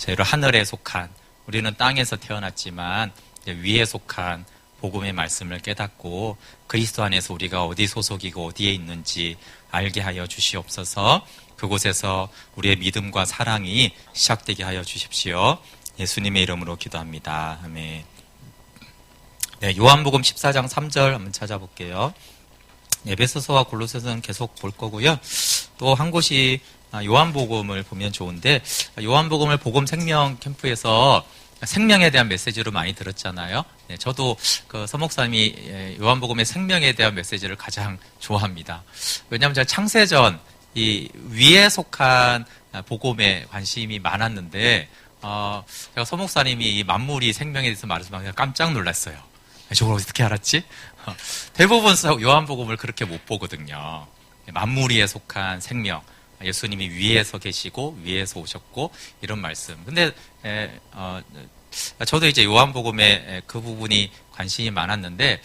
저희를 하늘에 속한, 우리는 땅에서 태어났지만 위에 속한 복음의 말씀을 깨닫고 그리스도 안에서 우리가 어디 소속이고 어디에 있는지 알게 하여 주시옵소서. 그곳에서 우리의 믿음과 사랑이 시작되게 하여 주십시오. 예수님의 이름으로 기도합니다. 아멘. 네, 요한복음 14장 3절 한번 찾아볼게요. 에베소서와 골로새서는 계속 볼 거고요. 또 한 곳이 요한복음을 보면 좋은데, 요한복음을 복음 생명 캠프에서 생명에 대한 메시지로 많이 들었잖아요. 네, 저도 그 서목사님이 요한복음의 생명에 대한 메시지를 가장 좋아합니다. 왜냐하면 제가 창세전 이 위에 속한 복음에 관심이 많았는데, 제가 서목사님이 이 만물이 생명에 대해서 말해서 깜짝 놀랐어요. 저걸 어떻게 알았지? 대부분 요한복음을 그렇게 못 보거든요. 만물 위에 속한 생명, 예수님이 위에서 계시고 위에서 오셨고 이런 말씀. 근데 저도 이제 요한복음에 그 부분이 관심이 많았는데,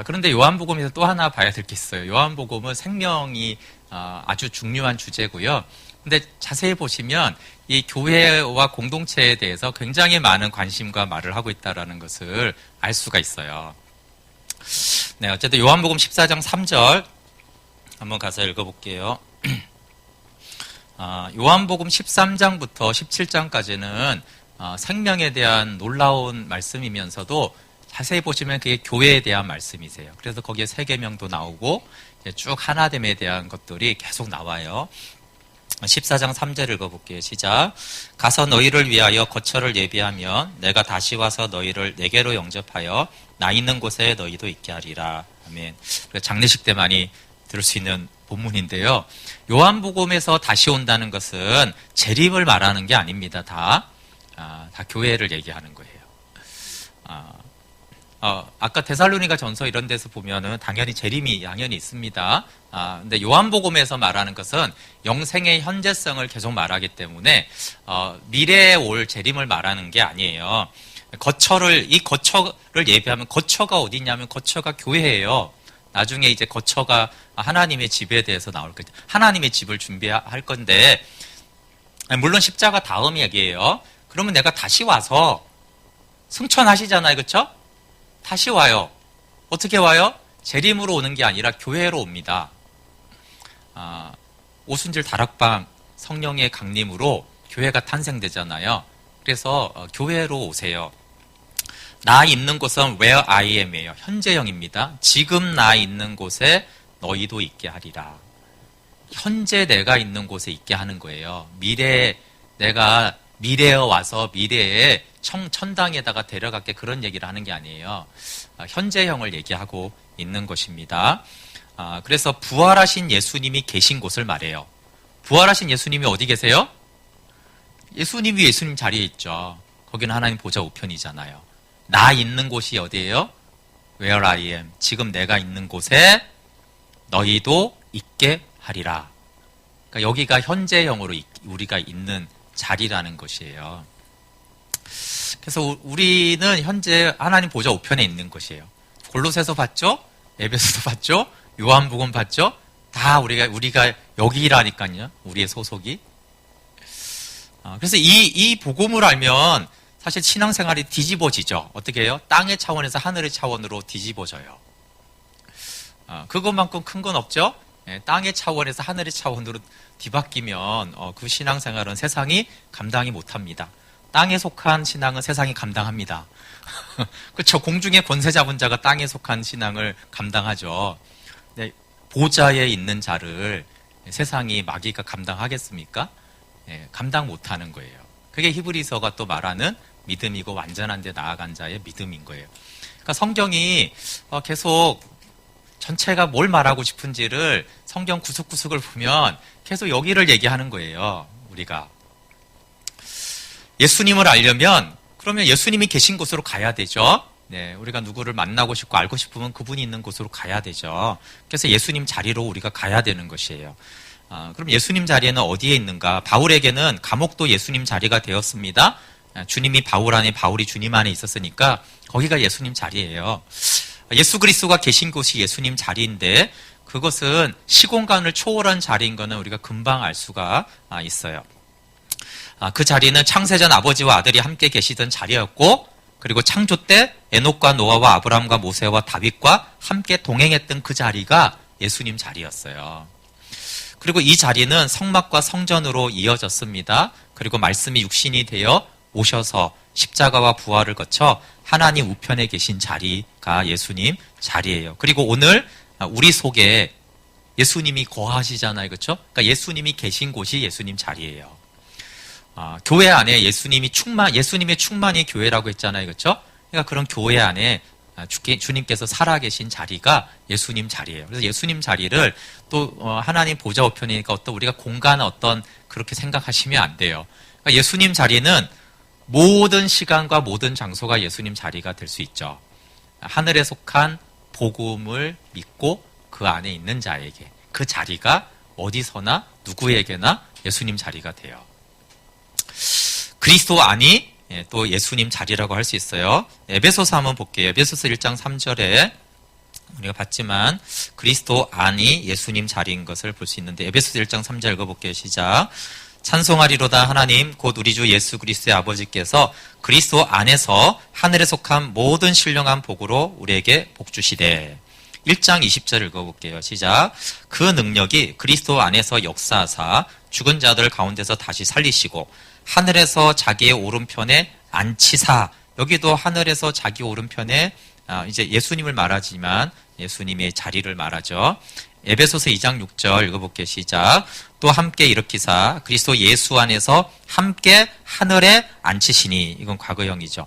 그런데 요한복음에서 또 하나 봐야 될 게 있어요. 요한복음은 생명이 아주 중요한 주제고요. 근데 자세히 보시면 이 교회와 공동체에 대해서 굉장히 많은 관심과 말을 하고 있다는 것을 알 수가 있어요. 네, 어쨌든 요한복음 14장 3절 한번 가서 읽어볼게요. 요한복음 13장부터 17장까지는 생명에 대한 놀라운 말씀이면서도 자세히 보시면 그게 교회에 대한 말씀이세요. 그래서 거기에 세계명도 나오고 쭉 하나됨에 대한 것들이 계속 나와요. 14장 3절 읽어볼게요. 시작. 가서 너희를 위하여 거처를 예비하면 내가 다시 와서 너희를 내게로 영접하여 나 있는 곳에 너희도 있게 하리라. 아멘. 장례식 때 많이 들을 수 있는 본문인데요. 요한복음에서 다시 온다는 것은 재림을 말하는 게 아닙니다. 다 교회를 얘기하는 거예요. 아까 데살로니가 전서 이런 데서 보면은 당연히 재림이 당연히 있습니다. 근데 요한복음에서 말하는 것은 영생의 현재성을 계속 말하기 때문에 미래에 올 재림을 말하는 게 아니에요. 이 거처를 예비하면 거처가 어디 있냐면 거처가 교회예요. 나중에 이제 거처가 하나님의 집에 대해서 나올 거죠. 하나님의 집을 준비할 건데, 물론 십자가 다음 얘기예요. 그러면 내가 다시 와서 승천하시잖아요. 그렇죠? 다시 와요. 어떻게 와요? 재림으로 오는 게 아니라 교회로 옵니다. 오순절 다락방 성령의 강림으로 교회가 탄생되잖아요. 그래서 교회로 오세요. 나 있는 곳은 where I am이에요. 현재형입니다. 지금 나 있는 곳에 너희도 있게 하리라. 현재 내가 있는 곳에 있게 하는 거예요. 내가 미래에 와서 미래에 천당에다가 데려갈게, 그런 얘기를 하는 게 아니에요. 현재형을 얘기하고 있는 것입니다. 그래서 부활하신 예수님이 계신 곳을 말해요. 부활하신 예수님이 어디 계세요? 예수님이 예수님 자리에 있죠. 거기는 하나님 보좌 우편이잖아요. 나 있는 곳이 어디예요? Where I am. 지금 내가 있는 곳에 너희도 있게 하리라. 그러니까 여기가 현재형으로 우리가 있는 자리라는 것이에요. 그래서 우리는 현재 하나님 보좌 우편에 있는 것이에요. 골로새서 봤죠? 에베소서 봤죠? 요한복음 봤죠? 다 우리가 여기라니까요. 우리의 소속이. 그래서 이 복음을 알면 사실 신앙생활이 뒤집어지죠. 어떻게 해요? 땅의 차원에서 하늘의 차원으로 뒤집어져요. 그것만큼 큰 건 없죠? 땅의 차원에서 하늘의 차원으로 뒤바뀌면 그 신앙생활은 세상이 감당이 못합니다. 땅에 속한 신앙은 세상이 감당합니다. 그렇죠. 공중의 권세 잡은 자가 땅에 속한 신앙을 감당하죠. 네, 보좌에 있는 자를 세상이 마귀가 감당하겠습니까? 감당 못하는 거예요. 그게 히브리서가 또 말하는 믿음이고 완전한 데 나아간 자의 믿음인 거예요. 그러니까 성경이 계속 전체가 뭘 말하고 싶은지를 성경 구석구석을 보면 계속 여기를 얘기하는 거예요. 우리가 예수님을 알려면 그러면 예수님이 계신 곳으로 가야 되죠. 네, 우리가 누구를 만나고 싶고 알고 싶으면 그분이 있는 곳으로 가야 되죠. 그래서 예수님 자리로 우리가 가야 되는 것이에요. 그럼 예수님 자리에는 어디에 있는가? 바울에게는 감옥도 예수님 자리가 되었습니다. 주님이 바울 안에, 바울이 주님 안에 있었으니까 거기가 예수님 자리예요. 예수 그리스도가 계신 곳이 예수님 자리인데 그것은 시공간을 초월한 자리인 것은 우리가 금방 알 수가 있어요. 그 자리는 창세전 아버지와 아들이 함께 계시던 자리였고, 그리고 창조 때 에녹과 노아와 아브라함과 모세와 다윗과 함께 동행했던 그 자리가 예수님 자리였어요. 그리고 이 자리는 성막과 성전으로 이어졌습니다. 그리고 말씀이 육신이 되어 오셔서 십자가와 부활을 거쳐 하나님 우편에 계신 자리가 예수님 자리예요. 그리고 오늘 우리 속에 예수님이 거하시잖아요. 그렇죠? 그러니까 예수님이 계신 곳이 예수님 자리예요. 교회 안에 예수님의 충만이 교회라고 했잖아요. 그렇죠? 그러니까 그런 교회 안에 주님께서 살아계신 자리가 예수님 자리예요. 그래서 예수님 자리를 또 하나님 보좌 우편이니까 우리가 공간 그렇게 생각하시면 안 돼요. 그러니까 예수님 자리는 모든 시간과 모든 장소가 예수님 자리가 될 수 있죠. 하늘에 속한 복음을 믿고 그 안에 있는 자에게 그 자리가 어디서나 누구에게나 예수님 자리가 돼요. 그리스도 안이 또 예수님 자리라고 할 수 있어요. 에베소서 한번 볼게요. 에베소서 1장 3절에 우리가 봤지만 그리스도 안이 예수님 자리인 것을 볼 수 있는데 에베소서 1장 3절 읽어볼게요. 시작. 찬송하리로다 하나님 곧 우리 주 예수 그리스도의 아버지께서 그리스도 안에서 하늘에 속한 모든 신령한 복으로 우리에게 복 주시되. 1장 20절 읽어볼게요. 시작. 그 능력이 그리스도 안에서 역사하사 죽은 자들 가운데서 다시 살리시고 하늘에서 자기의 오른편에 앉히사. 여기도 하늘에서 자기 오른편에 이제 예수님을 말하지만 예수님의 자리를 말하죠. 에베소서 2장 6절 읽어볼게요. 시작. 또 함께 일으키사 그리스도 예수 안에서 함께 하늘에 앉히시니. 이건 과거형이죠.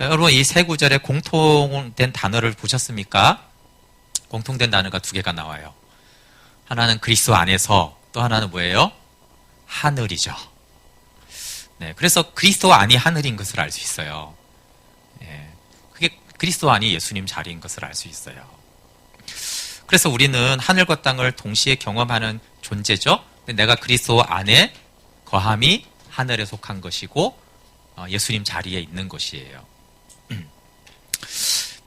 여러분 이 세 구절에 공통된 단어를 보셨습니까? 공통된 단어가 두 개가 나와요. 하나는 그리스도 안에서, 또 하나는 뭐예요? 하늘이죠. 네, 그래서 그리스도 안이 하늘인 것을 알 수 있어요. 네, 그게 그리스도 안이 예수님 자리인 것을 알 수 있어요. 그래서 우리는 하늘과 땅을 동시에 경험하는 존재죠. 내가 그리스도 안에 거함이 하늘에 속한 것이고 예수님 자리에 있는 것이에요.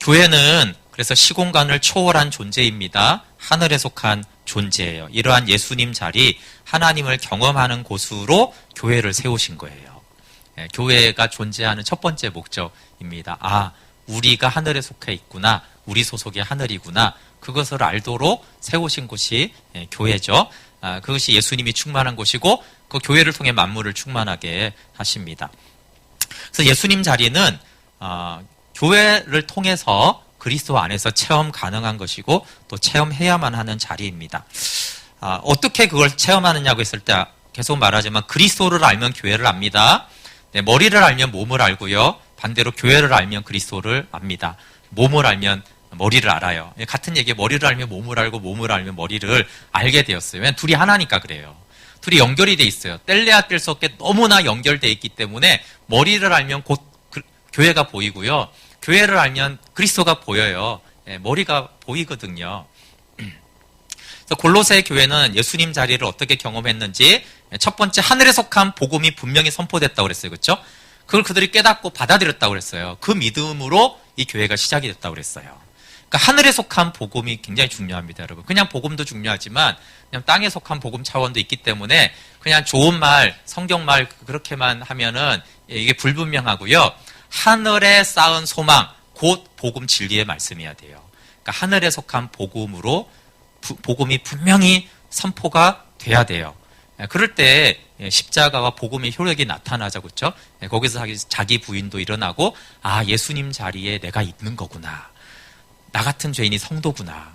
교회는 그래서 시공간을 초월한 존재입니다. 하늘에 속한 존재예요. 이러한 예수님 자리, 하나님을 경험하는 곳으로 교회를 세우신 거예요. 교회가 존재하는 첫 번째 목적입니다. 우리가 하늘에 속해 있구나. 우리 소속이 하늘이구나. 그것을 알도록 세우신 곳이 교회죠. 그것이 예수님이 충만한 곳이고 그 교회를 통해 만물을 충만하게 하십니다. 그래서 예수님 자리는 교회를 통해서 그리스도 안에서 체험 가능한 것이고 또 체험해야만 하는 자리입니다. 어떻게 그걸 체험하느냐고 했을 때 계속 말하지만 그리스도를 알면 교회를 압니다. 네, 머리를 알면 몸을 알고요. 반대로 교회를 알면 그리스도를 압니다. 몸을 알면 머리를 알아요. 같은 얘기에 머리를 알면 몸을 알고 몸을 알면 머리를 알게 되었어요. 왜냐하면 둘이 하나니까 그래요. 둘이 연결이 돼 있어요. 뗄래야 뗄 수 없게 너무나 연결돼 있기 때문에 머리를 알면 곧 교회가 보이고요. 교회를 알면 그리스도가 보여요. 머리가 보이거든요. 그래서 골로새 교회는 예수님 자리를 어떻게 경험했는지 첫 번째 하늘에 속한 복음이 분명히 선포됐다고 그랬어요. 그렇죠? 그걸 그들이 깨닫고 받아들였다고 그랬어요. 그 믿음으로 이 교회가 시작이 됐다고 그랬어요. 그러니까 하늘에 속한 복음이 굉장히 중요합니다, 여러분. 그냥 복음도 중요하지만 그냥 땅에 속한 복음 차원도 있기 때문에 그냥 좋은 말, 성경말 그렇게만 하면은 이게 불분명하고요. 하늘에 쌓은 소망, 곧 복음 진리의 말씀이어야 돼요. 그러니까 하늘에 속한 복음으로 복음이 분명히 선포가 돼야 돼요. 그럴 때 십자가와 복음의 효력이 나타나죠. 그렇죠? 거기서 자기 부인도 일어나고 예수님 자리에 내가 있는 거구나. 나 같은 죄인이 성도구나.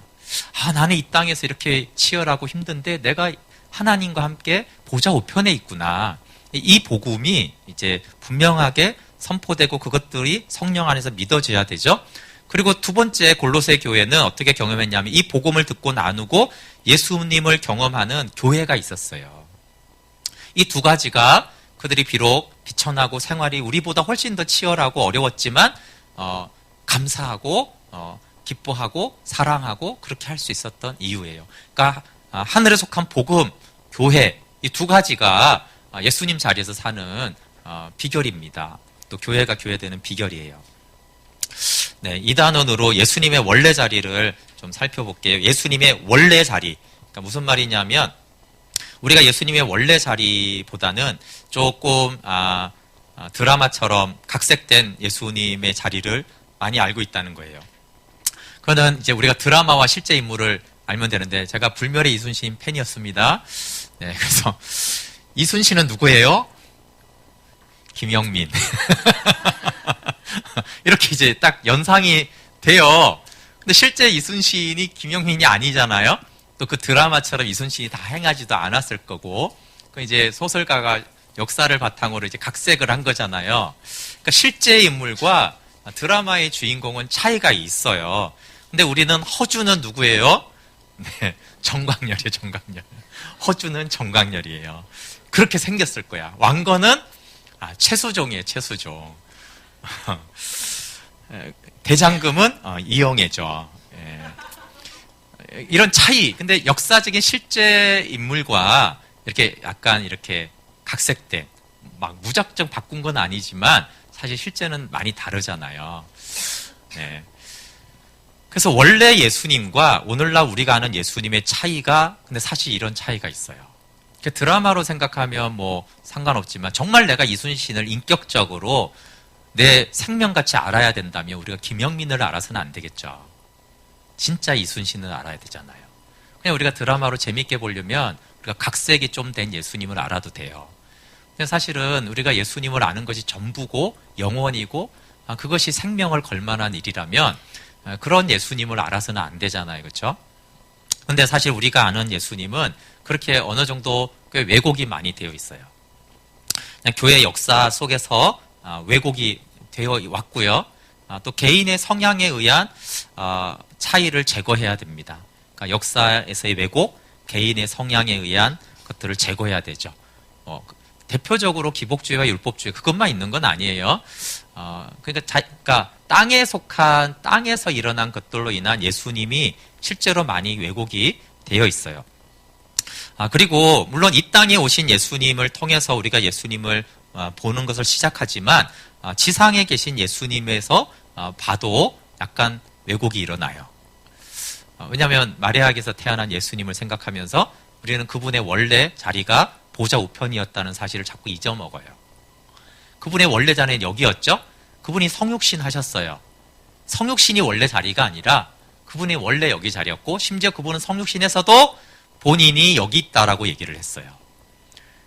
나는 이 땅에서 이렇게 치열하고 힘든데 내가 하나님과 함께 보좌 우편에 있구나. 이 복음이 이제 분명하게 선포되고 그것들이 성령 안에서 믿어져야 되죠. 그리고 두 번째 골로새 교회는 어떻게 경험했냐면 이 복음을 듣고 나누고 예수님을 경험하는 교회가 있었어요. 이 두 가지가 그들이 비록 비천하고 생활이 우리보다 훨씬 더 치열하고 어려웠지만 감사하고 기뻐하고 사랑하고 그렇게 할 수 있었던 이유예요. 그러니까 하늘에 속한 복음, 교회 이 두 가지가 예수님 자리에서 사는 비결입니다. 또 교회가 교회되는 비결이에요. 네, 이 단원으로 예수님의 원래 자리를 좀 살펴볼게요. 예수님의 원래 자리. 그러니까 무슨 말이냐면 우리가 예수님의 원래 자리보다는 조금 드라마처럼 각색된 예수님의 자리를 많이 알고 있다는 거예요. 그거는 이제 우리가 드라마와 실제 인물을 알면 되는데, 제가 불멸의 이순신 팬이었습니다. 네, 그래서 이순신은 누구예요? 김영민. 이렇게 이제 딱 연상이 돼요. 근데 실제 이순신이 김영민이 아니잖아요. 또 그 드라마처럼 이순신이 다 행하지도 않았을 거고, 그 이제 소설가가 역사를 바탕으로 이제 각색을 한 거잖아요. 그러니까 실제 인물과 드라마의 주인공은 차이가 있어요. 근데 우리는 허주는 누구예요? 네, 정광열이에요, 정광열. 허주는 정광열이에요. 그렇게 생겼을 거야. 왕건은 최수종이에요, 최수종. 대장금은 이영애죠. 이런 차이. 근데 역사적인 실제 인물과 이렇게 약간 이렇게 각색된, 막 무작정 바꾼 건 아니지만 사실 실제는 많이 다르잖아요. 네. 그래서 원래 예수님과 오늘날 우리가 아는 예수님의 차이가, 근데 사실 이런 차이가 있어요. 드라마로 생각하면 뭐 상관없지만, 정말 내가 이순신을 인격적으로 내 생명같이 알아야 된다면 우리가 김영민을 알아서는 안 되겠죠. 진짜 이순신을 알아야 되잖아요. 그냥 우리가 드라마로 재밌게 보려면 우리가 각색이 좀 된 예수님을 알아도 돼요. 근데 사실은 우리가 예수님을 아는 것이 전부고 영원이고 그것이 생명을 걸 만한 일이라면 그런 예수님을 알아서는 안 되잖아요. 그렇죠? 근데 사실 우리가 아는 예수님은 그렇게 어느 정도 꽤 왜곡이 많이 되어 있어요. 그냥 교회 역사 속에서 왜곡이 되어 왔고요. 또 개인의 성향에 의한 차이를 제거해야 됩니다. 그러니까 역사에서의 왜곡, 개인의 성향에 의한 것들을 제거해야 되죠. 대표적으로 기복주의와 율법주의 그것만 있는 건 아니에요. 그러니까 땅에 속한, 땅에서 일어난 것들로 인한 예수님이 실제로 많이 왜곡이 되어 있어요. 그리고 물론 이 땅에 오신 예수님을 통해서 우리가 예수님을 보는 것을 시작하지만 지상에 계신 예수님에서 봐도 약간 왜곡이 일어나요. 왜냐하면 마리아에게서 태어난 예수님을 생각하면서 우리는 그분의 원래 자리가 보좌 우편이었다는 사실을 자꾸 잊어먹어요. 그분의 원래 자리는 여기였죠? 그분이 성육신 하셨어요. 성육신이 원래 자리가 아니라 그분이 원래 여기 자리였고, 심지어 그분은 성육신에서도 본인이 여기 있다라고 얘기를 했어요.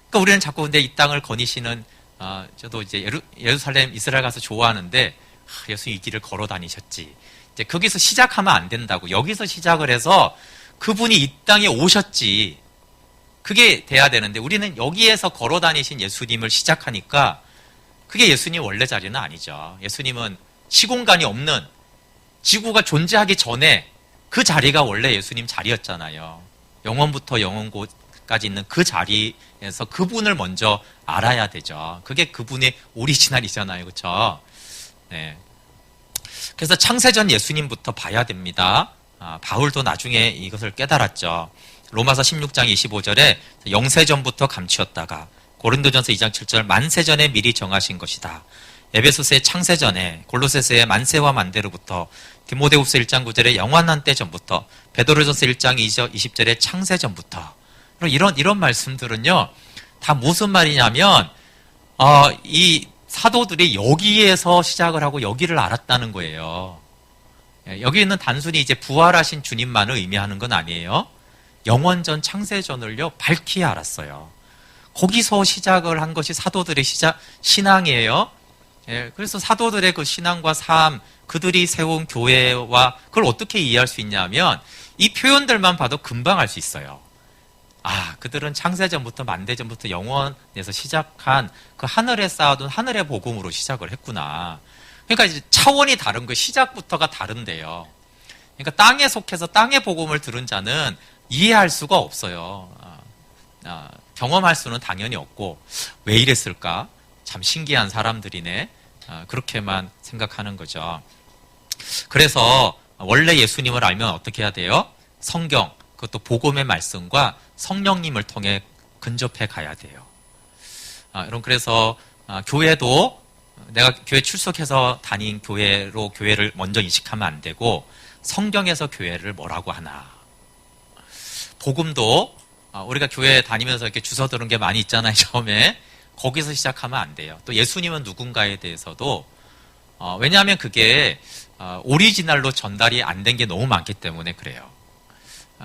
그러니까 우리는 자꾸 근데 이 땅을 거니시는, 저도 이제 예루살렘 이스라엘 가서 좋아하는데, 예수님 이 길을 걸어 다니셨지. 이제 거기서 시작하면 안 된다고. 여기서 시작을 해서 그분이 이 땅에 오셨지. 그게 돼야 되는데 우리는 여기에서 걸어 다니신 예수님을 시작하니까 그게 예수님 원래 자리는 아니죠. 예수님은 시공간이 없는, 지구가 존재하기 전에 그 자리가 원래 예수님 자리였잖아요. 영원부터 영원까지 있는 그 자리에서 그분을 먼저 알아야 되죠. 그게 그분의 오리지널이잖아요. 그렇죠? 네. 그래서 창세전 예수님부터 봐야 됩니다. 바울도 나중에 이것을 깨달았죠. 로마서 16장 25절에 영세전부터 감추었다가, 고린도전서 2장 7절 만세전에 미리 정하신 것이다. 에베소서의 창세전에, 골로새서의 만세와 만대로부터, 디모데후서 1장 9절에 영원한 때 전부터, 베드로전서 1장 20절에 창세전부터. 이런 말씀들은요, 다 무슨 말이냐면 이 사도들이 여기에서 시작을 하고 여기를 알았다는 거예요. 여기는 단순히 이제 부활하신 주님만을 의미하는 건 아니에요. 영원전 창세전을요 밝히 알았어요. 거기서 시작을 한 것이 사도들의 신앙이에요. 그래서 사도들의 그 신앙과 삶, 그들이 세운 교회와 그걸 어떻게 이해할 수 있냐면 이 표현들만 봐도 금방 알 수 있어요. 그들은 창세전부터 만대전부터 영원에서 시작한 그 하늘에 쌓아둔 하늘의 복음으로 시작을 했구나. 그러니까 이제 차원이 다른 거, 시작부터가 다른데요. 그러니까 땅에 속해서 땅의 복음을 들은 자는 이해할 수가 없어요. 경험할 수는 당연히 없고, 왜 이랬을까? 참 신기한 사람들이네. 그렇게만 생각하는 거죠. 그래서 원래 예수님을 알면 어떻게 해야 돼요? 성경, 그것도 복음의 말씀과 성령님을 통해 근접해 가야 돼요. 여러분, 그래서 교회도 내가 교회 출석해서 다닌 교회로 교회를 먼저 인식하면 안 되고, 성경에서 교회를 뭐라고 하나. 복음도 우리가 교회 다니면서 이렇게 주워 들은 게 많이 있잖아요, 처음에. 거기서 시작하면 안 돼요. 또 예수님은 누군가에 대해서도, 왜냐하면 그게, 오리지널로 전달이 안 된 게 너무 많기 때문에 그래요.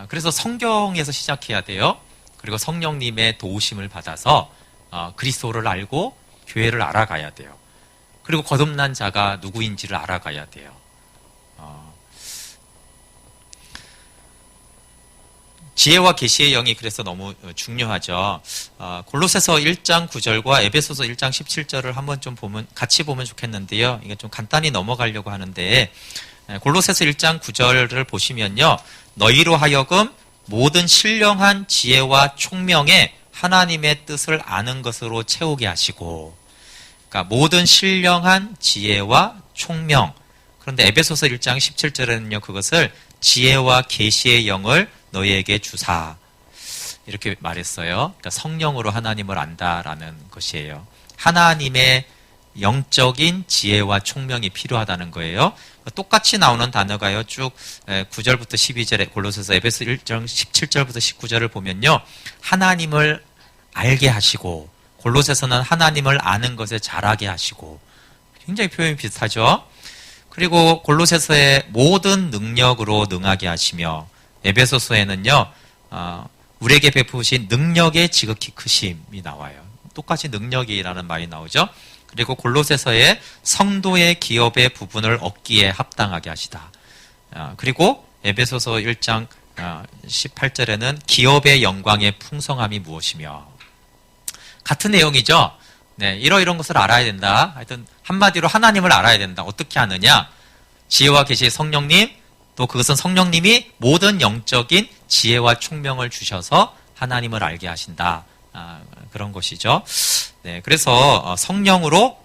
그래서 성경에서 시작해야 돼요. 그리고 성령님의 도우심을 받아서, 그리스도를 알고 교회를 알아가야 돼요. 그리고 거듭난 자가 누구인지를 알아가야 돼요. 지혜와 계시의 영이 그래서 너무 중요하죠. 골로새서 1장 9절과 에베소서 1장 17절을 한번 좀 같이 보면 좋겠는데요. 이게 좀 간단히 넘어가려고 하는데, 골로새서 1장 9절을 보시면요. 너희로 하여금 모든 신령한 지혜와 총명에 하나님의 뜻을 아는 것으로 채우게 하시고, 그러니까 모든 신령한 지혜와 총명. 그런데 에베소서 1장 17절에는요, 그것을 지혜와 계시의 영을 너희에게 주사. 이렇게 말했어요. 그러니까 성령으로 하나님을 안다라는 것이에요. 하나님의 영적인 지혜와 총명이 필요하다는 거예요. 똑같이 나오는 단어가요. 쭉 9절부터 12절에 골로새서 에베소 1장 17절부터 19절을 보면요. 하나님을 알게 하시고, 골로새서는 하나님을 아는 것에 잘하게 하시고, 굉장히 표현이 비슷하죠. 그리고 골로새서의 모든 능력으로 능하게 하시며, 에베소서에는요, 우리에게 베푸신 능력의 지극히 크심이 나와요. 똑같이 능력이라는 말이 나오죠. 그리고 골로새서의 성도의 기업의 부분을 얻기에 합당하게 하시다. 그리고 에베소서 1장 18절에는 기업의 영광의 풍성함이 무엇이며, 같은 내용이죠. 네, 이런 것을 알아야 된다. 하여튼 한마디로 하나님을 알아야 된다. 어떻게 아느냐? 지혜와 계시의 성령님, 또 그것은 성령님이 모든 영적인 지혜와 총명을 주셔서 하나님을 알게 하신다. 그런 것이죠. 네, 그래서 성령으로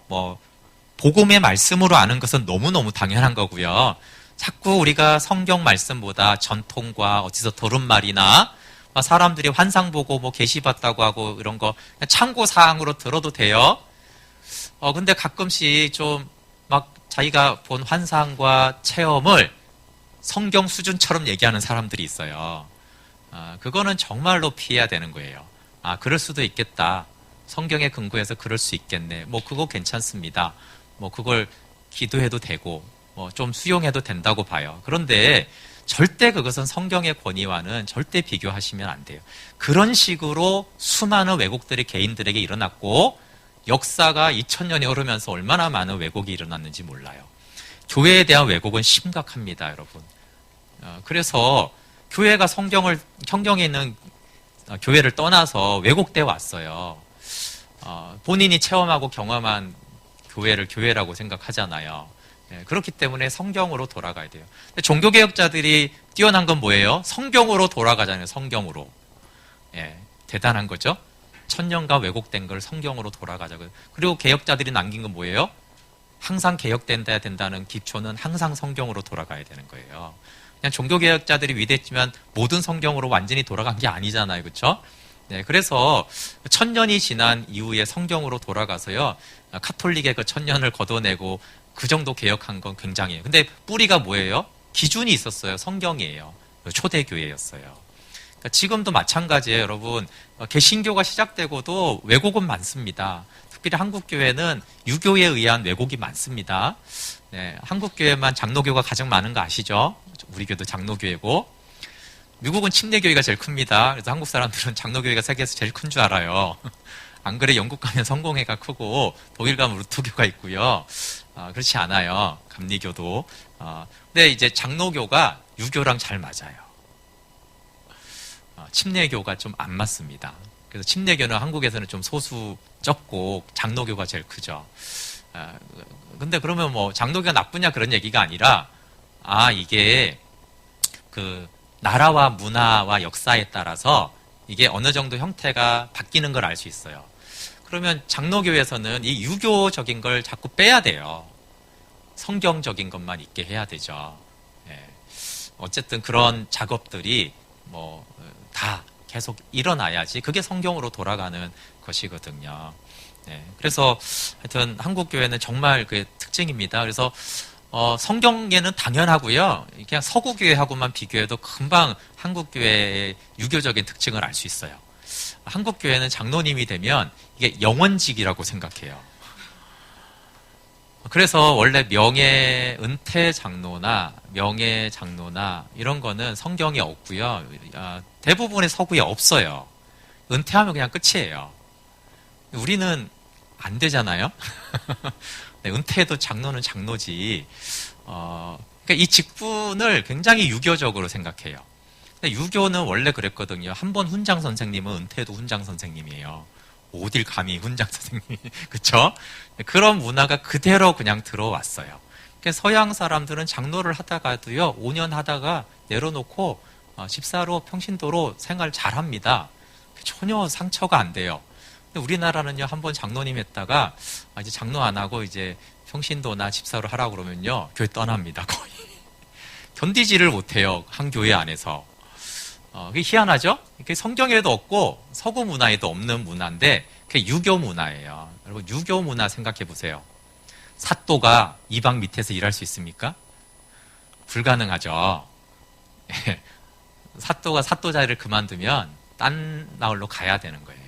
복음의 말씀으로 아는 것은 너무너무 당연한 거고요. 자꾸 우리가 성경 말씀보다 전통과 어디서 들은 말이나 사람들이 환상 보고 계시 봤다고 하고 이런 거 참고 사항으로 들어도 돼요. 근데 가끔씩 좀 막 자기가 본 환상과 체험을 성경 수준처럼 얘기하는 사람들이 있어요. 그거는 정말로 피해야 되는 거예요. 그럴 수도 있겠다. 성경에 근거해서 그럴 수 있겠네. 그거 괜찮습니다. 그걸 기도해도 되고, 좀 수용해도 된다고 봐요. 그런데 절대 그것은 성경의 권위와는 절대 비교하시면 안 돼요. 그런 식으로 수많은 왜곡들이 개인들에게 일어났고, 역사가 2000년이 흐르면서 얼마나 많은 왜곡이 일어났는지 몰라요. 교회에 대한 왜곡은 심각합니다, 여러분. 그래서 교회가 성경에 있는 교회를 떠나서 왜곡되어 왔어요. 본인이 체험하고 경험한 교회를 교회라고 생각하잖아요. 그렇기 때문에 성경으로 돌아가야 돼요. 근데 종교개혁자들이 뛰어난 건 뭐예요? 성경으로 돌아가잖아요. 성경으로. 대단한 거죠. 천년간 왜곡된 걸 성경으로 돌아가자고요. 그리고 개혁자들이 남긴 건 뭐예요? 항상 개혁된다 된다는 기초는 항상 성경으로 돌아가야 되는 거예요. 그냥 종교개혁자들이 위대했지만 모든 성경으로 완전히 돌아간 게 아니잖아요. 그렇죠? 네, 그래서 1000년이 지난 이후에 성경으로 돌아가서요. 카톨릭의 그 1000년을 걷어내고 그 정도 개혁한 건 굉장해요. 근데 뿌리가 뭐예요? 기준이 있었어요. 성경이에요. 초대교회였어요. 그러니까 지금도 마찬가지예요, 여러분. 개신교가 시작되고도 왜곡은 많습니다. 특별히 한국교회는 유교에 의한 왜곡이 많습니다. 네, 한국교회만 장로교가 가장 많은 거 아시죠? 우리 교도 장로교회고. 미국은 침례교회가 제일 큽니다. 그래서 한국 사람들은 장로교회가 세계에서 제일 큰 줄 알아요. 안 그래 영국 가면 성공회가 크고 독일 가면 루터교가 있고요. 그렇지 않아요. 감리교도. 근데 이제 장로교가 유교랑 잘 맞아요. 침례교가 좀 안 맞습니다. 그래서 침례교는 한국에서는 좀 소수 적고 장로교가 제일 크죠. 근데 그러면 장로교가 나쁘냐 그런 얘기가 아니라 이게 그 나라와 문화와 역사에 따라서 이게 어느 정도 형태가 바뀌는 걸 알 수 있어요. 그러면 장로교에서는 이 유교적인 걸 자꾸 빼야 돼요. 성경적인 것만 있게 해야 되죠. 어쨌든 그런 작업들이 다 계속 일어나야지 그게 성경으로 돌아가는 것이거든요. 그래서 하여튼 한국 교회는 정말 그 특징입니다. 그래서 성경에는 당연하고요. 그냥 서구교회하고만 비교해도 금방 한국교회의 유교적인 특징을 알 수 있어요. 한국교회는 장로님이 되면 이게 영원직이라고 생각해요. 그래서 원래 은퇴 장로나 명예 장로나 이런 거는 성경에 없고요. 대부분의 서구에 없어요. 은퇴하면 그냥 끝이에요. 우리는 안 되잖아요. 네, 은퇴해도 장로는 장로지. 그러니까 이 직분을 굉장히 유교적으로 생각해요. 근데 유교는 원래 그랬거든요. 한 번 훈장 선생님은 은퇴해도 훈장 선생님이에요. 어딜 감히 훈장 선생님이. 그쵸? 그런 문화가 그대로 그냥 들어왔어요. 그래서 서양 사람들은 장로를 하다가도요, 5년 하다가 내려놓고 집사로 평신도로 생활 잘 합니다. 전혀 상처가 안 돼요. 근데 우리나라는요, 한 번 장로님 했다가 이제 장로 안 하고 이제 평신도나 집사로 하라고 그러면요, 교회 떠납니다, 거의. 견디지를 못해요, 한 교회 안에서. 그게 희한하죠? 그게 성경에도 없고 서구 문화에도 없는 문화인데 그게 유교 문화예요. 여러분, 유교 문화 생각해 보세요. 사또가 이방 밑에서 일할 수 있습니까? 불가능하죠. 사또가 사또 자리를 그만두면 딴 나홀로 가야 되는 거예요.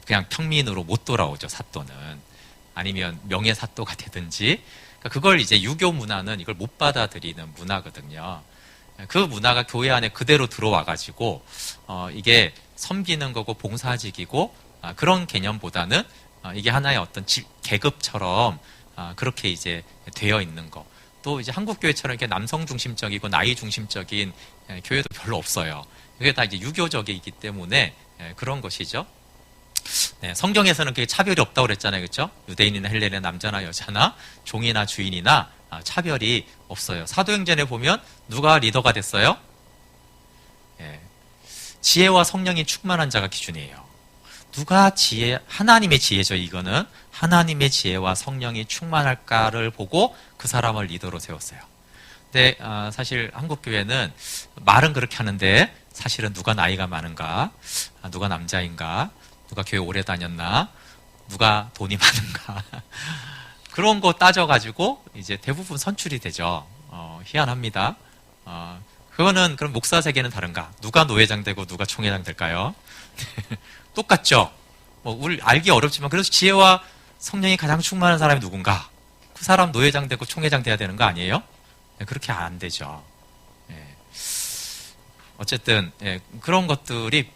그냥 평민으로 못 돌아오죠, 사또는. 아니면 명예 사또가 되든지. 그걸 이제 유교 문화는 이걸 못 받아들이는 문화거든요. 그 문화가 교회 안에 그대로 들어와가지고 이게 섬기는 거고 봉사직이고 그런 개념보다는 이게 하나의 어떤 계급처럼 그렇게 이제 되어 있는 거. 또 이제 한국 교회처럼 이렇게 남성 중심적이고 나이 중심적인 교회도 별로 없어요. 이게 다 이제 유교적이기 때문에 그런 것이죠. 네, 성경에서는 그게 차별이 없다고 그랬잖아요, 그렇죠? 유대인이나 헬레나 남자나 여자나 종이나 주인이나 차별이 없어요. 사도행전에 보면 누가 리더가 됐어요? 지혜와 성령이 충만한 자가 기준이에요. 누가 하나님의 지혜죠, 이거는. 하나님의 지혜와 성령이 충만할까를 보고 그 사람을 리더로 세웠어요. 근데 사실 한국교회는 말은 그렇게 하는데 사실은 누가 나이가 많은가, 누가 남자인가, 누가 교회 오래 다녔나, 누가 돈이 많은가 그런 거 따져가지고 이제 대부분 선출이 되죠. 희한합니다. 그거는 그럼 목사 세계는 다른가? 누가 노회장 되고 누가 총회장 될까요? 똑같죠. 우리 알기 어렵지만 그래서 지혜와 성령이 가장 충만한 사람이 누군가? 그 사람 노회장 되고 총회장 돼야 되는 거 아니에요? 그렇게 안 되죠. 어쨌든 그런 것들이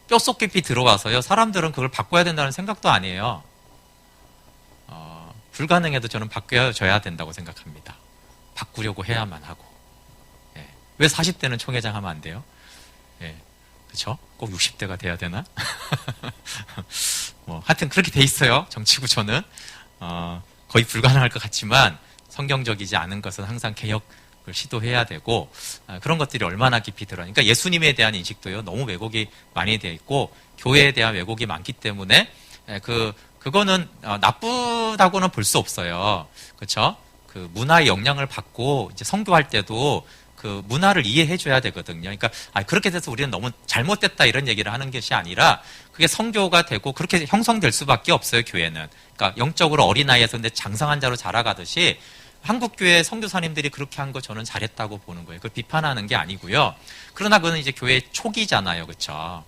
뼛속 깊이 들어와서요. 사람들은 그걸 바꿔야 된다는 생각도 안 해요. 불가능해도 저는 바뀌어져야 된다고 생각합니다. 바꾸려고 해야만 하고. 왜 40대는 총회장 하면 안 돼요? 그쵸? 꼭 60대가 돼야 되나? 하여튼 그렇게 돼 있어요. 정치구조는. 거의 불가능할 것 같지만 성경적이지 않은 것은 항상 개혁을 시도해야 되고 그런 것들이 얼마나 깊이 들어요. 그러니까 예수님에 대한 인식도요. 너무 왜곡이 많이 되어 있고 교회에 대한 왜곡이 많기 때문에 그거는 나쁘다고는 볼 수 없어요. 그렇죠? 그 문화의 영향을 받고 이제 선교할 때도 그 문화를 이해해줘야 되거든요. 그러니까 그렇게 돼서 우리는 너무 잘못됐다 이런 얘기를 하는 것이 아니라 그게 선교가 되고 그렇게 형성될 수밖에 없어요. 교회는. 그러니까 영적으로 어린 나이에서 근데 장성한 자로 자라가듯이 한국교회 선교사님들이 그렇게 한 거 저는 잘했다고 보는 거예요. 그걸 비판하는 게 아니고요. 그러나 그건 이제 교회 초기잖아요. 그렇죠?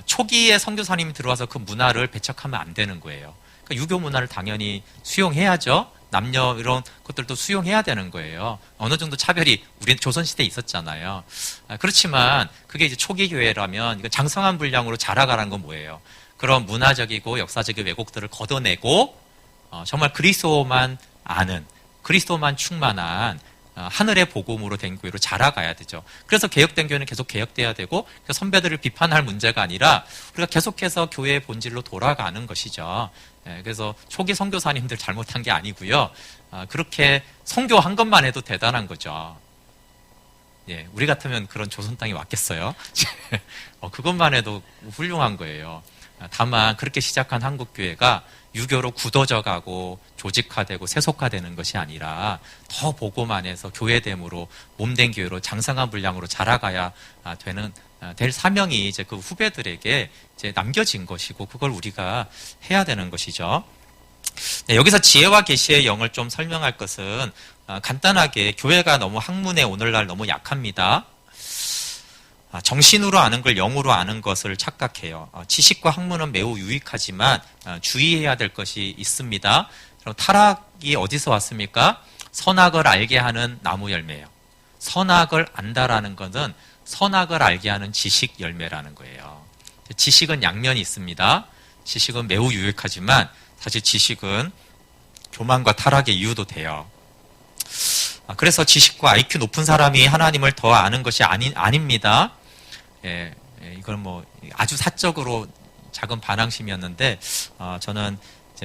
초기에 선교사님이 들어와서 그 문화를 배척하면 안 되는 거예요. 그러니까 유교 문화를 당연히 수용해야죠. 남녀 이런 것들도 수용해야 되는 거예요. 어느 정도 차별이 우리 조선시대에 있었잖아요. 그렇지만 그게 이제 초기 교회라면 이거 장성한 분량으로 자라가라는 건 뭐예요? 그런 문화적이고 역사적인 왜곡들을 걷어내고 정말 그리스도만 아는 그리스도만 충만한 하늘의 복음으로 된 교회로 자라가야 되죠. 그래서 개혁된 교회는 계속 개혁돼야 되고 선배들을 비판할 문제가 아니라 우리가 계속해서 교회의 본질로 돌아가는 것이죠. 그래서 초기 선교사님들 잘못한 게 아니고요. 그렇게 선교한 것만 해도 대단한 거죠. 우리 같으면 그런 조선 땅에 왔겠어요. 그것만 해도 훌륭한 거예요. 다만 그렇게 시작한 한국교회가 유교로 굳어져 가고 조직화되고 세속화되는 것이 아니라 더 복음 안에서 교회됨으로 몸된 교회로 장성한 분량으로 자라가야 될 사명이 이제 그 후배들에게 이제 남겨진 것이고 그걸 우리가 해야 되는 것이죠. 네, 여기서 지혜와 계시의 영을 좀 설명할 것은 간단하게 교회가 너무 학문에 오늘날 너무 약합니다. 정신으로 아는 걸 영으로 아는 것을 착각해요. 지식과 학문은 매우 유익하지만 주의해야 될 것이 있습니다. 그럼 타락이 어디서 왔습니까? 선악을 알게 하는 나무 열매예요. 선악을 안다라는 것은 선악을 알게 하는 지식 열매라는 거예요. 지식은 양면이 있습니다. 지식은 매우 유익하지만 사실 지식은 교만과 타락의 이유도 돼요. 그래서 지식과 IQ 높은 사람이 하나님을 더 아는 것이 아닙니다. 이건 뭐 아주 사적으로 작은 반항심이었는데, 저는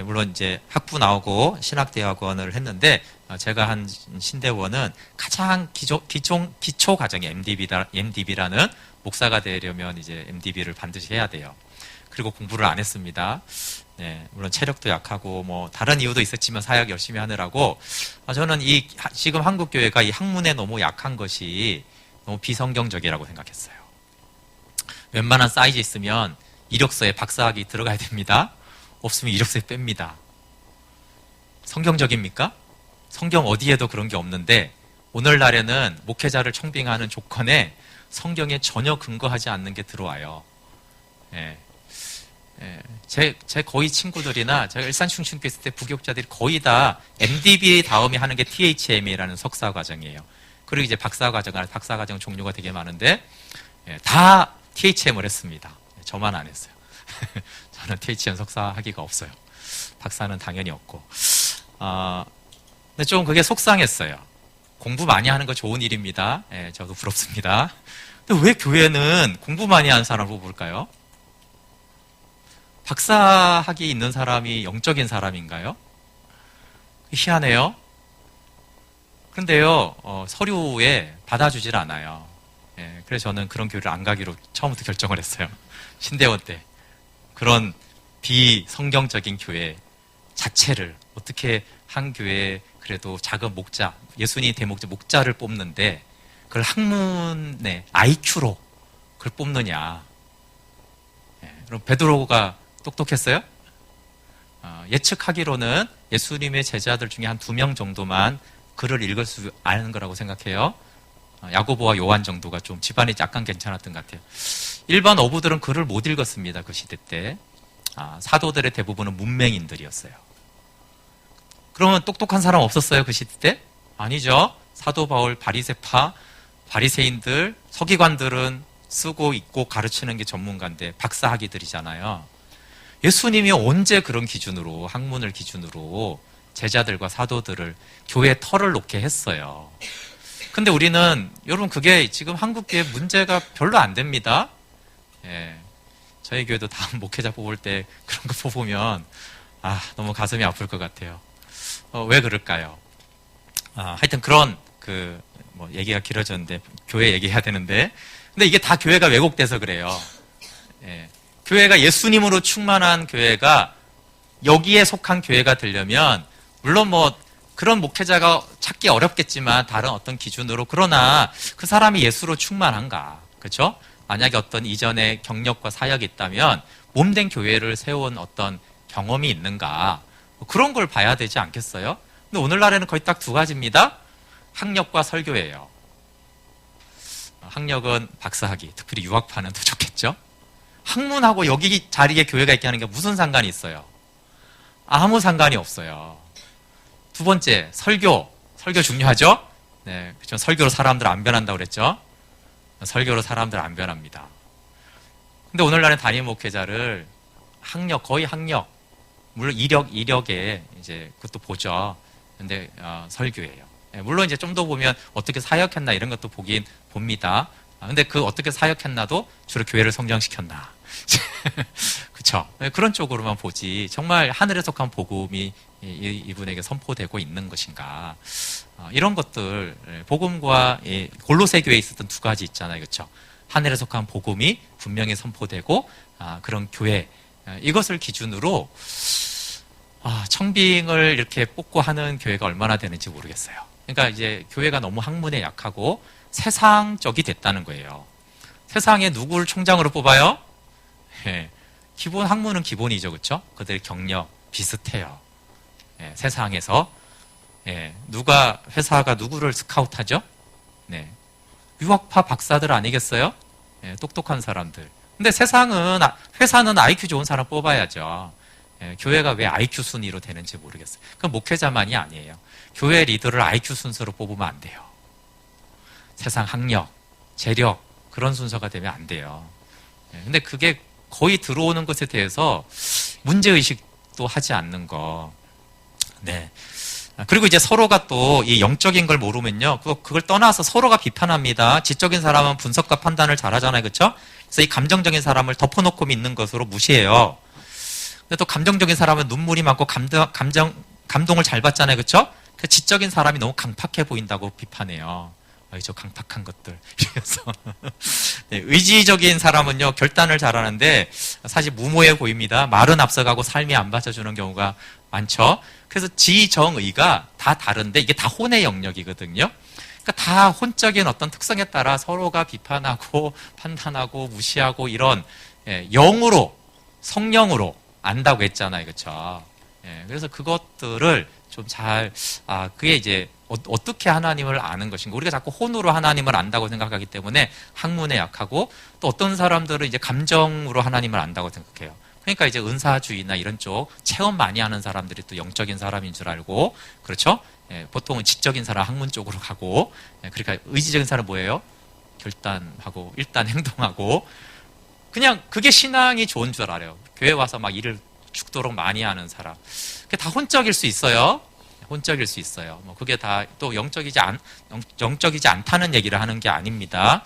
물론 이제 학부 나오고 신학대학원을 했는데, 제가 한 신대원은 가장 기초 과정이 MDB라는 목사가 되려면 이제 MDB를 반드시 해야 돼요. 그리고 공부를 안 했습니다. 네, 물론 체력도 약하고 뭐 다른 이유도 있었지만 사역 열심히 하느라고, 저는 지금 한국 교회가 이 학문에 너무 약한 것이 너무 비성경적이라고 생각했어요. 웬만한 사이즈 있으면 이력서에 박사학위 들어가야 됩니다. 없으면 이력서에 뺍니다. 성경적입니까? 성경 어디에도 그런 게 없는데, 오늘날에는 목회자를 청빙하는 조건에 성경에 전혀 근거하지 않는 게 들어와요. 제 거의 친구들이나 제가 일산충충교 있을 때 부교육자들이 거의 다 MDB 다음에 하는 게 THM이라는 석사 과정이에요. 그리고 이제 박사 과정 종류가 되게 많은데, 다 THM을 했습니다. 저만 안 했어요. 저는 THM 석사 학위가 없어요. 박사는 당연히 없고. 근데 좀 그게 속상했어요. 공부 많이 하는 거 좋은 일입니다. 저도 부럽습니다. 근데 왜 교회는 공부 많이 하는 사람을 뽑을까요? 박사 학위 있는 사람이 영적인 사람인가요? 희한해요. 그런데요, 서류에 받아주질 않아요. 그래서 저는 그런 교회를 안 가기로 처음부터 결정을 했어요. 신대원 때. 그런 비성경적인 교회 자체를 어떻게 한 교회에 그래도 작은 목자, 예수님 대목자 목자를 뽑는데 그걸 학문의 IQ로 그걸 뽑느냐. 그럼 베드로가 똑똑했어요? 예측하기로는 예수님의 제자들 중에 한 2명 정도만 글을 읽을 수 아는 거라고 생각해요. 야고보와 요한 정도가 좀 집안이 약간 괜찮았던 것 같아요. 일반 어부들은 글을 못 읽었습니다. 그 시대 때. 사도들의 대부분은 문맹인들이었어요. 그러면 똑똑한 사람 없었어요? 그 시대 때? 아니죠. 사도 바울, 바리새파, 바리새인들, 서기관들은 쓰고 읽고 가르치는 게 전문가인데 박사학위들이잖아요. 예수님이 언제 그런 기준으로, 학문을 기준으로 제자들과 사도들을 교회에 털을 놓게 했어요. 근데 우리는, 여러분, 그게 지금 한국교회 문제가 별로 안 됩니다. 저희 교회도 다음 목회자 뽑을 때 그런 거 뽑으면, 너무 가슴이 아플 것 같아요. 왜 그럴까요? 하여튼 그런, 얘기가 길어졌는데, 교회 얘기해야 되는데, 근데 이게 다 교회가 왜곡돼서 그래요. 교회가 예수님으로 충만한 교회가 여기에 속한 교회가 되려면, 물론 그런 목회자가 찾기 어렵겠지만 다른 어떤 기준으로, 그러나 그 사람이 예수로 충만한가? 그렇죠? 만약에 어떤 이전의 경력과 사역이 있다면 몸된 교회를 세운 어떤 경험이 있는가? 그런 걸 봐야 되지 않겠어요? 근데 오늘날에는 거의 딱 2가지입니다. 학력과 설교예요. 학력은 박사학위, 특별히 유학파는 더 좋겠죠? 학문하고 여기 자리에 교회가 있게 하는 게 무슨 상관이 있어요? 아무 상관이 없어요. 2번째, 설교. 설교 중요하죠? 네, 그렇죠. 설교로 사람들 안 변한다고 그랬죠? 설교로 사람들 안 변합니다. 근데 오늘날의 담임 목회자를 학력, 거의 학력, 물론 이력에 이제 그것도 보죠. 근데 설교예요. 물론 이제 좀 더 보면 어떻게 사역했나 이런 것도 보긴 봅니다. 근데 그 어떻게 사역했나도 주로 교회를 성장시켰나. 그쵸. 그런 쪽으로만 보지. 정말 하늘에 속한 복음이 이분에게 선포되고 있는 것인가. 이런 것들, 복음과 골로새 교회에 있었던 2가지 있잖아요. 그쵸. 하늘에 속한 복음이 분명히 선포되고, 그런 교회. 이것을 기준으로, 청빙을 이렇게 뽑고 하는 교회가 얼마나 되는지 모르겠어요. 그러니까 이제 교회가 너무 학문에 약하고 세상적이 됐다는 거예요. 세상에 누구를 총장으로 뽑아요? 기본 학문은 기본이죠, 그렇죠? 그들의 경력 비슷해요. 세상에서. 누가 회사가 누구를 스카우트하죠? 네. 유학파 박사들 아니겠어요? 똑똑한 사람들. 근데 회사는 IQ 좋은 사람 뽑아야죠. 교회가 왜 IQ 순위로 되는지 모르겠어요. 그건 목회자만이 아니에요. 교회 리더를 IQ 순서로 뽑으면 안 돼요. 세상 학력, 재력 그런 순서가 되면 안 돼요. 근데 그게 거의 들어오는 것에 대해서 문제의식도 하지 않는 거. 네. 그리고 이제 서로가 또 이 영적인 걸 모르면요. 그걸 떠나서 서로가 비판합니다. 지적인 사람은 분석과 판단을 잘하잖아요. 그렇죠? 그래서 이 감정적인 사람을 덮어놓고 믿는 것으로 무시해요. 근데 또 감정적인 사람은 눈물이 많고 감동을 잘 받잖아요. 그렇죠? 그 지적인 사람이 너무 강팍해 보인다고 비판해요. 저 강팍한 것들. 그래서 네, 의지적인 사람은요. 결단을 잘하는데 사실 무모해 보입니다. 말은 앞서가고 삶이 안 받쳐주는 경우가 많죠. 그래서 지정의가 다 다른데 이게 다 혼의 영역이거든요. 그러니까 다 혼적인 어떤 특성에 따라 서로가 비판하고 판단하고 무시하고 이런 영으로 성령으로 안다고 했잖아요. 그렇죠? 그래서 그것들을 좀 그게 이제 어떻게 하나님을 아는 것인가. 우리가 자꾸 혼으로 하나님을 안다고 생각하기 때문에 학문에 약하고 또 어떤 사람들은 이제 감정으로 하나님을 안다고 생각해요. 그러니까 이제 은사주의나 이런 쪽 체험 많이 하는 사람들이 또 영적인 사람인 줄 알고, 그렇죠? 보통은 지적인 사람 학문 쪽으로 가고, 그러니까 의지적인 사람 뭐예요? 결단하고 일단 행동하고, 그냥 그게 신앙이 좋은 줄 알아요. 교회 와서 막 일을 죽도록 많이 하는 사람. 그게 다 혼적일 수 있어요. 혼적일 수 있어요. 그게 다 또 영적이지 않다는 얘기를 하는 게 아닙니다.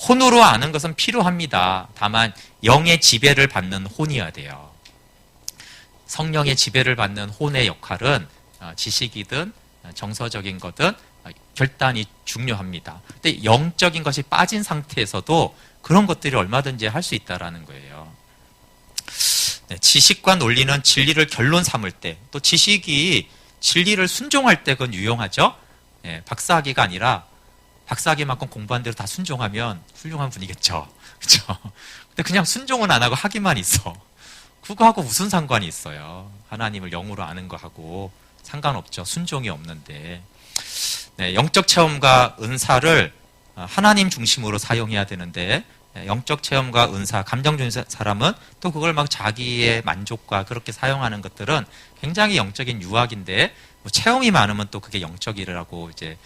혼으로 아는 것은 필요합니다. 다만 영의 지배를 받는 혼이어야 돼요. 성령의 지배를 받는 혼의 역할은 지식이든 정서적인 거든 결단이 중요합니다. 근데 영적인 것이 빠진 상태에서도 그런 것들이 얼마든지 할 수 있다는 거예요. 네, 지식과 논리는 진리를 결론 삼을 때, 또 지식이 진리를 순종할 때 그건 유용하죠. 박사학위가 아니라 박사학위만큼 공부한 대로 다 순종하면 훌륭한 분이겠죠. 그렇죠? 근데 그냥 순종은 안 하고 하기만 있어. 그거하고 무슨 상관이 있어요? 하나님을 영으로 아는 거하고 상관없죠. 순종이 없는데. 네, 영적 체험과 은사를 하나님 중심으로 사용해야 되는데, 영적 체험과 은사, 감정 중인 사람은 또 그걸 막 자기의 만족과 그렇게 사용하는 것들은 굉장히 영적인 유학인데, 체험이 많으면 또 그게 영적이라고 이제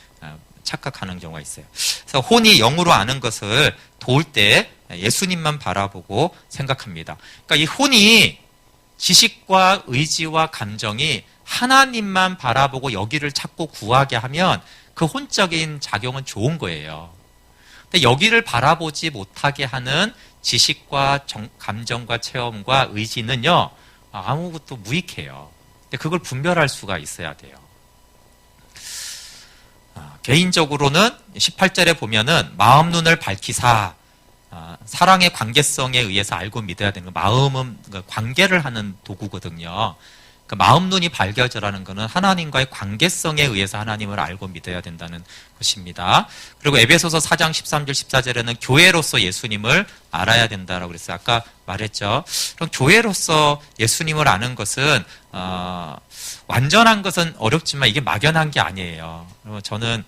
착각하는 경우가 있어요. 그래서 혼이 영으로 아는 것을 도울 때 예수님만 바라보고 생각합니다. 그러니까 이 혼이 지식과 의지와 감정이 하나님만 바라보고 여기를 찾고 구하게 하면 그 혼적인 작용은 좋은 거예요. 근데 여기를 바라보지 못하게 하는 지식과 감정과 체험과 의지는요, 아무것도 무익해요. 근데 그걸 분별할 수가 있어야 돼요. 개인적으로는 18절에 보면은 마음 눈을 밝히사, 사랑의 관계성에 의해서 알고 믿어야 되는 거. 마음은 관계를 하는 도구거든요. 그 마음 눈이 밝혀져라는 것은 하나님과의 관계성에 의해서 하나님을 알고 믿어야 된다는 것입니다. 그리고 에베소서 4장 13절 14절에는 교회로서 예수님을 알아야 된다라고 그랬어요. 아까 말했죠. 그럼 교회로서 예수님을 아는 것은 완전한 것은 어렵지만 이게 막연한 게 아니에요. 저는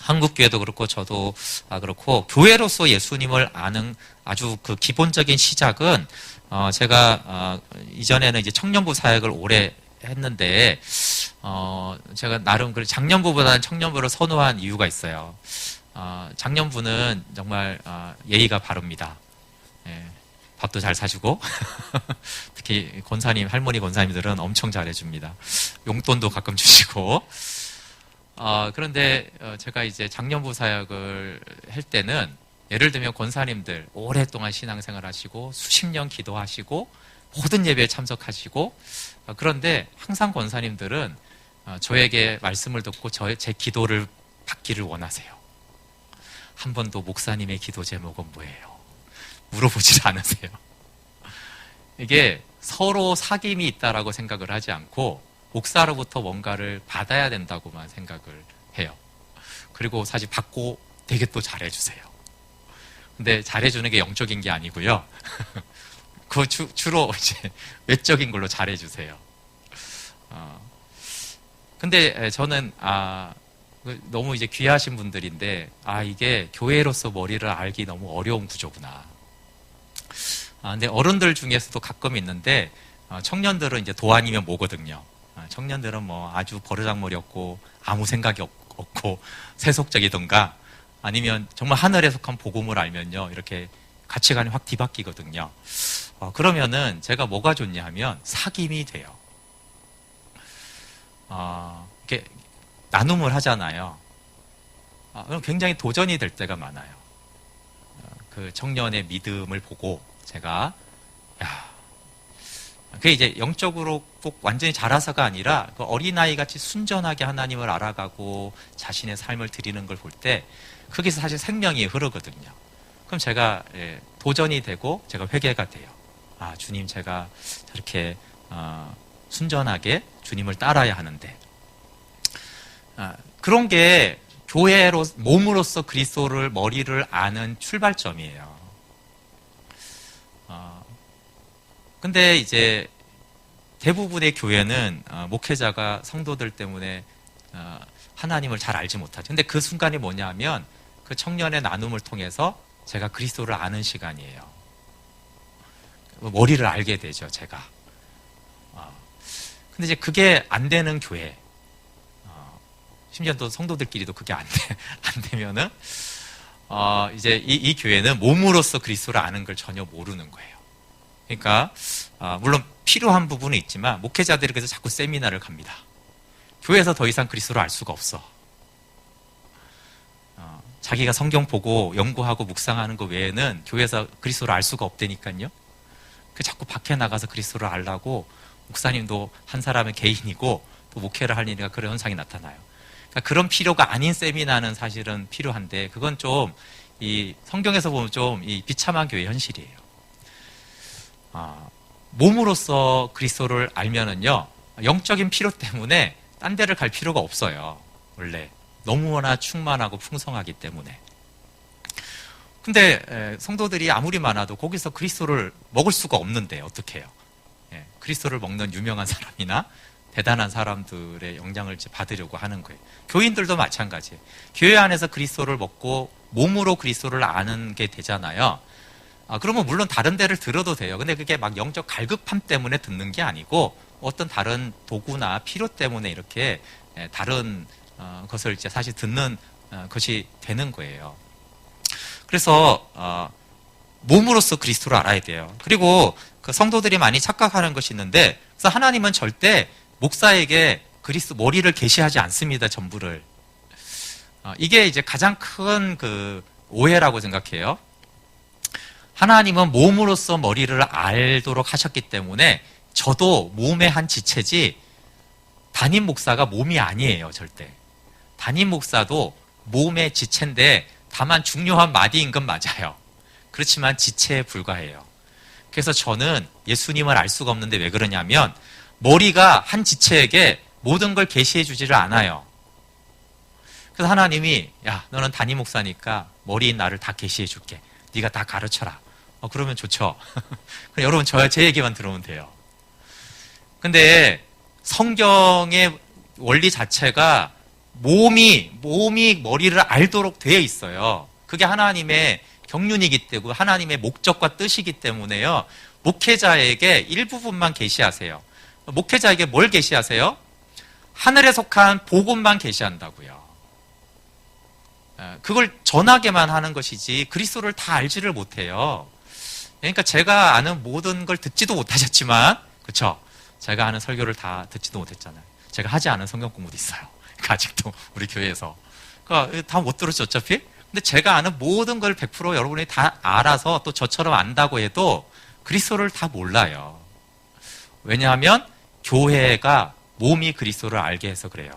한국 교회도 그렇고 저도 그렇고 교회로서 예수님을 아는 아주 그 기본적인 시작은 제가 이전에는 이제 청년부 사역을 오래 했는데 제가 나름 그 작년부보다는 청년부를 선호한 이유가 있어요. 작년부는 정말 예의가 바릅니다. 밥도 잘 사주고 특히 권사님, 할머니 권사님들은 엄청 잘해줍니다. 용돈도 가끔 주시고. 그런데 제가 이제 작년부 사역을 할 때는 예를 들면 권사님들 오랫동안 신앙생활 하시고 수십 년 기도하시고 모든 예배에 참석하시고, 그런데 항상 권사님들은 저에게 말씀을 듣고 제 기도를 받기를 원하세요. 한 번도 목사님의 기도 제목은 뭐예요? 물어보질 않으세요. 이게 서로 사귐이 있다라고 생각을 하지 않고 목사로부터 뭔가를 받아야 된다고만 생각을 해요. 그리고 사실 받고 되게 또 잘해주세요. 근데 잘해주는 게 영적인 게 아니고요. 그거 주로 이제 외적인 걸로 잘해주세요. 근데 저는 너무 이제 귀하신 분들인데 이게 교회로서 머리를 알기 너무 어려운 구조구나. 근데 어른들 중에서도 가끔 있는데 청년들은 이제 도안이면 뭐거든요. 청년들은 뭐 아주 버르장머리였고 아무 생각이 없고 세속적이던가 아니면 정말 하늘에 속한 복음을 알면요 이렇게 가치관이 확 뒤바뀌거든요. 그러면은 제가 뭐가 좋냐 하면 사귐이 돼요. 이렇게 나눔을 하잖아요. 그럼 굉장히 도전이 될 때가 많아요. 그 청년의 믿음을 보고 제가 그게 이제 영적으로 꼭 완전히 자라서가 아니라 그 어린아이 같이 순전하게 하나님을 알아가고 자신의 삶을 드리는 걸 볼 때 거기서 사실 생명이 흐르거든요. 그럼 제가 도전이 되고 제가 회개가 돼요. 주님 제가 저렇게 순전하게 주님을 따라야 하는데 그런 게 교회로 몸으로서 그리스도를 머리를 아는 출발점이에요. 근데 이제 대부분의 교회는 목회자가 성도들 때문에 하나님을 잘 알지 못하죠. 근데 그 순간이 뭐냐면 그 청년의 나눔을 통해서 제가 그리스도를 아는 시간이에요. 머리를 알게 되죠, 제가. 근데 이제 그게 안 되는 교회, 심지어 또 성도들끼리도 그게 안 되면은, 이제 이 교회는 몸으로서 그리스도를 아는 걸 전혀 모르는 거예요. 그러니까, 물론 필요한 부분은 있지만, 목회자들이 그래서 자꾸 세미나를 갑니다. 교회에서 더 이상 그리스도를 알 수가 없어. 자기가 성경 보고 연구하고 묵상하는 것 외에는 교회에서 그리스도를 알 수가 없다니까요. 자꾸 밖에 나가서 그리스도를 알라고 목사님도 한 사람의 개인이고 또 목회를 하려니까 그런 현상이 나타나요. 그러니까 그런 필요가 아닌 세미나는 사실은 필요한데 그건 좀 이 성경에서 보면 좀 이 비참한 교회 현실이에요. 몸으로서 그리스도를 알면은요 영적인 필요 때문에 딴 데를 갈 필요가 없어요. 원래 너무나 충만하고 풍성하기 때문에. 근데 성도들이 아무리 많아도 거기서 그리스도를 먹을 수가 없는데 어떻게 해요? 그리스도를 먹는 유명한 사람이나 대단한 사람들의 영향을 받으려고 하는 거예요. 교인들도 마찬가지예요. 교회 안에서 그리스도를 먹고 몸으로 그리스도를 아는 게 되잖아요. 그러면 물론 다른 데를 들어도 돼요. 근데 그게 막 영적 갈급함 때문에 듣는 게 아니고 어떤 다른 도구나 필요 때문에 이렇게 다른 것을 이제 사실 듣는 것이 되는 거예요. 그래서 몸으로서 그리스도를 알아야 돼요. 그리고 그 성도들이 많이 착각하는 것이 있는데, 그래서 하나님은 절대 목사에게 그리스도 머리를 계시하지 않습니다. 전부를. 이게 이제 가장 큰 그 오해라고 생각해요. 하나님은 몸으로서 머리를 알도록 하셨기 때문에 저도 몸의 한 지체지 담임 목사가 몸이 아니에요. 절대. 담임 목사도 몸의 지체인데 다만 중요한 마디인 건 맞아요. 그렇지만 지체에 불과해요. 그래서 저는 예수님을 알 수가 없는데 왜 그러냐면 머리가 한 지체에게 모든 걸 계시해 주지를 않아요. 그래서 하나님이 야 너는 담임 목사니까 머리인 나를 다 계시해 줄게. 네가 다 가르쳐라. 그러면 좋죠. 그럼 여러분 제 얘기만 들으면 돼요. 근데 성경의 원리 자체가 몸이 머리를 알도록 되어 있어요. 그게 하나님의 경륜이기 때문에 하나님의 목적과 뜻이기 때문에요. 목회자에게 일부분만 계시하세요. 목회자에게 뭘 계시하세요? 하늘에 속한 복음만 계시한다고요. 그걸 전하게만 하는 것이지 그리스도를 다 알지를 못해요. 그러니까 제가 아는 모든 걸 듣지도 못하셨지만 그렇죠? 제가 아는 설교를 다 듣지도 못했잖아요. 제가 하지 않은 성경 공부도 있어요. 아직도 우리 교회에서. 그러니까 다 못 들었죠 어차피. 근데 제가 아는 모든 걸 100% 여러분이 다 알아서 또 저처럼 안다고 해도 그리스도를 다 몰라요. 왜냐하면 교회가 몸이 그리스도를 알게 해서 그래요.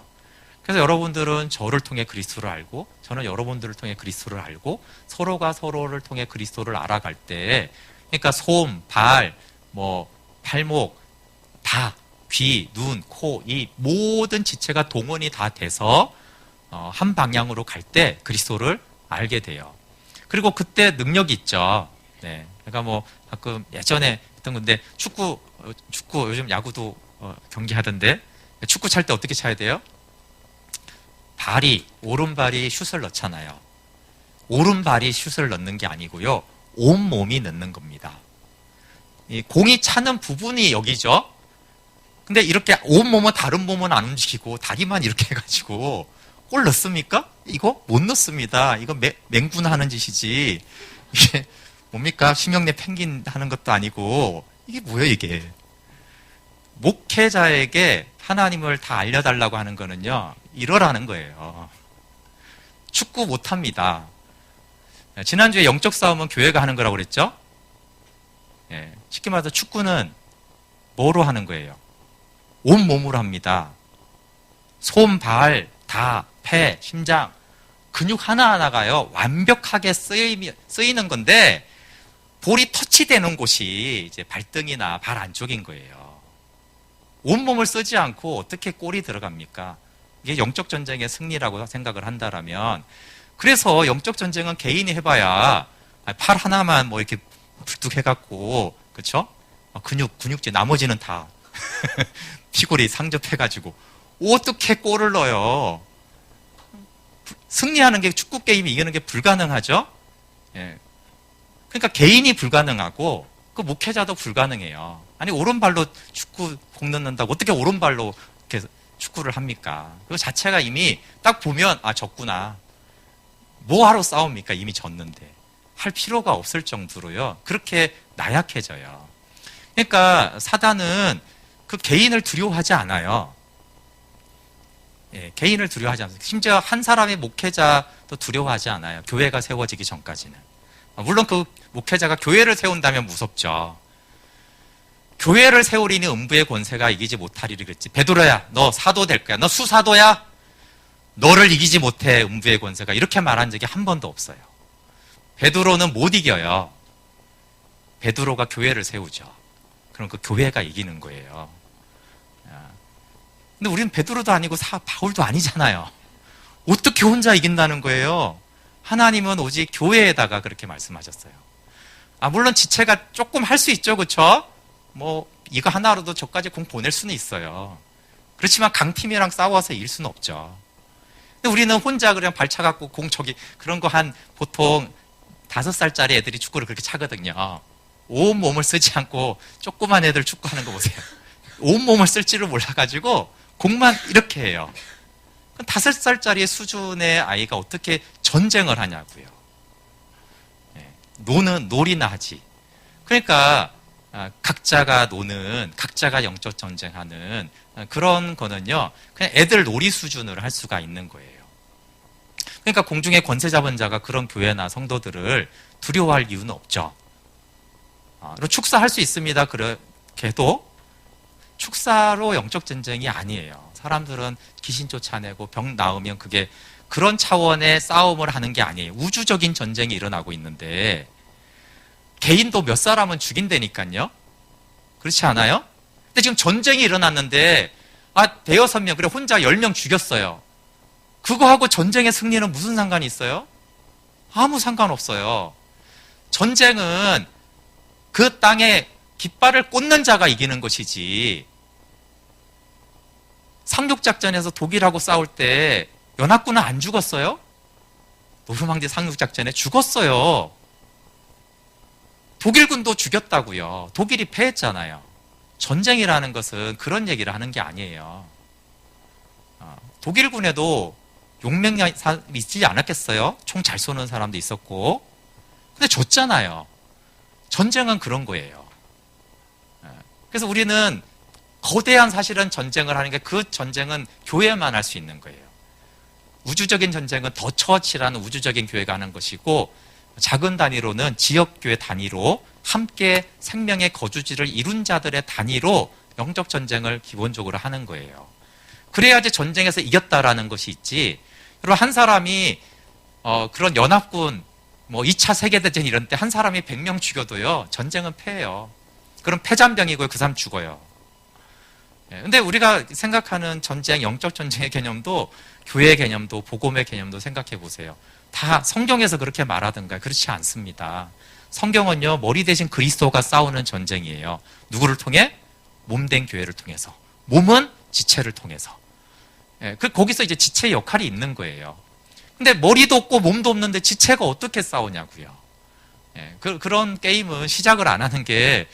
그래서 여러분들은 저를 통해 그리스도를 알고 저는 여러분들을 통해 그리스도를 알고 서로가 서로를 통해 그리스도를 알아갈 때 그러니까 손, 발, 팔목, 다 귀, 눈, 코, 이 모든 지체가 동원이 다 돼서 한 방향으로 갈 때 그리스도를 알게 돼요. 그리고 그때 능력이 있죠. 네. 그러니까 가끔 예전에 했던 건데 축구 요즘 야구도 경기하던데 축구 찰 때 어떻게 차야 돼요? 오른발이 슛을 넣잖아요. 오른발이 슛을 넣는 게 아니고요. 온몸이 넣는 겁니다. 이 공이 차는 부분이 여기죠. 근데 이렇게 온몸은 다른 몸은 안 움직이고 다리만 이렇게 해가지고 골 넣습니까? 이거 못 넣습니다. 이거 맹군하는 짓이지. 이게 뭡니까? 심형래 펭귄 하는 것도 아니고 이게 뭐예요 이게. 목회자에게 하나님을 다 알려달라고 하는 거는요. 이러라는 거예요. 축구 못합니다. 지난주에 영적 싸움은 교회가 하는 거라고 그랬죠? 예, 쉽게 말해서 축구는 뭐로 하는 거예요? 온몸으로 합니다. 손, 발, 다, 폐, 심장, 근육 하나하나가요, 완벽하게 쓰이는 건데, 볼이 터치되는 곳이 이제 발등이나 발 안쪽인 거예요. 온몸을 쓰지 않고 어떻게 골이 들어갑니까? 이게 영적 전쟁의 승리라고 생각을 한다라면, 그래서 영적 전쟁은 개인이 해봐야 팔 하나만 뭐 이렇게 불뚝 해갖고, 그쵸? 근육질, 나머지는 다 피골이 상접해가지고, 어떻게 골을 넣어요? 승리하는 게 축구 게임이 이기는 게 불가능하죠? 예. 그러니까 개인이 불가능하고, 그 목회자도 불가능해요. 아니, 오른발로 축구 공 넣는다고 어떻게 오른발로 이렇게 축구를 합니까? 그 자체가 이미 딱 보면, 아, 졌구나. 뭐하러 싸웁니까? 이미 졌는데. 할 필요가 없을 정도로요. 그렇게 나약해져요. 그러니까 사단은 그 개인을 두려워하지 않아요. 예, 개인을 두려워하지 않아요. 심지어 한 사람의 목회자도 두려워하지 않아요. 교회가 세워지기 전까지는. 물론 그 목회자가 교회를 세운다면 무섭죠. 교회를 세우리니 음부의 권세가 이기지 못하리라 그랬지. 베드로야, 너 사도 될 거야. 너 수사도야. 너를 이기지 못해, 음부의 권세가. 이렇게 말한 적이 한 번도 없어요. 베드로는 못 이겨요. 베드로가 교회를 세우죠. 그럼 그 교회가 이기는 거예요. 근데 우리는 베드로도 아니고 바울도 아니잖아요. 어떻게 혼자 이긴다는 거예요? 하나님은 오직 교회에다가 그렇게 말씀하셨어요. 물론 지체가 조금 할 수 있죠, 그렇죠? 뭐 이거 하나로도 저까지 공 보낼 수는 있어요. 그렇지만 강팀이랑 싸워서 이길 수는 없죠. 근데 우리는 혼자 그냥 발차 갖고 공 그런 거 한 보통 5살짜리 애들이 축구를 그렇게 차거든요. 온 몸을 쓰지 않고 조그만 애들 축구하는 거 보세요. 온 몸을 쓸 줄을 몰라가지고 공만 이렇게 해요. 5살짜리 수준의 아이가 어떻게 전쟁을 하냐고요. 놀이나 하지. 그러니까 각자가 노는, 각자가 영적 전쟁하는 그런 거는요, 그냥 애들 놀이 수준으로 할 수가 있는 거예요. 그러니까 공중에 권세 잡은 자가 그런 교회나 성도들을 두려워할 이유는 없죠. 그리고 축사할 수 있습니다. 그래도 축사로 영적 전쟁이 아니에요. 사람들은 귀신 쫓아내고 병 나으면 그게 그런 차원의 싸움을 하는 게 아니에요. 우주적인 전쟁이 일어나고 있는데 개인도 몇 사람은 죽인다니까요. 그렇지 않아요? 근데 지금 전쟁이 일어났는데 대여섯 명, 그래 혼자 10명 죽였어요. 그거하고 전쟁의 승리는 무슨 상관이 있어요? 아무 상관없어요. 전쟁은 그 땅에 깃발을 꽂는 자가 이기는 것이지, 상륙작전에서 독일하고 싸울 때 연합군은 안 죽었어요? 노르망디 상륙작전에 죽었어요. 독일군도 죽였다고요. 독일이 패했잖아요. 전쟁이라는 것은 그런 얘기를 하는 게 아니에요. 독일군에도 용맹이 있지 않았겠어요? 총 잘 쏘는 사람도 있었고. 근데 졌잖아요. 전쟁은 그런 거예요. 그래서 우리는 거대한 사실은 전쟁을 하는 게, 그 전쟁은 교회만 할 수 있는 거예요. 우주적인 전쟁은 더 처치라는 우주적인 교회가 하는 것이고, 작은 단위로는 지역교회 단위로 함께 생명의 거주지를 이룬 자들의 단위로 영적 전쟁을 기본적으로 하는 거예요. 그래야지 전쟁에서 이겼다라는 것이 있지. 그리고 한 사람이 그런 연합군 2차 세계대전 이런 때 한 사람이 100명 죽여도요, 전쟁은 패해요. 그럼 패잔병이고요, 그 사람 죽어요. 근데 우리가 생각하는 전쟁, 영적 전쟁의 개념도, 교회의 개념도, 복음의 개념도 생각해 보세요. 다 성경에서 그렇게 말하던가요? 그렇지 않습니다. 성경은요, 머리 대신 그리스도가 싸우는 전쟁이에요. 누구를 통해? 몸된 교회를 통해서. 몸은 지체를 통해서. 거기서 이제 지체의 역할이 있는 거예요. 근데 머리도 없고 몸도 없는데 지체가 어떻게 싸우냐고요. 그런 게임은 시작을 안 하는 게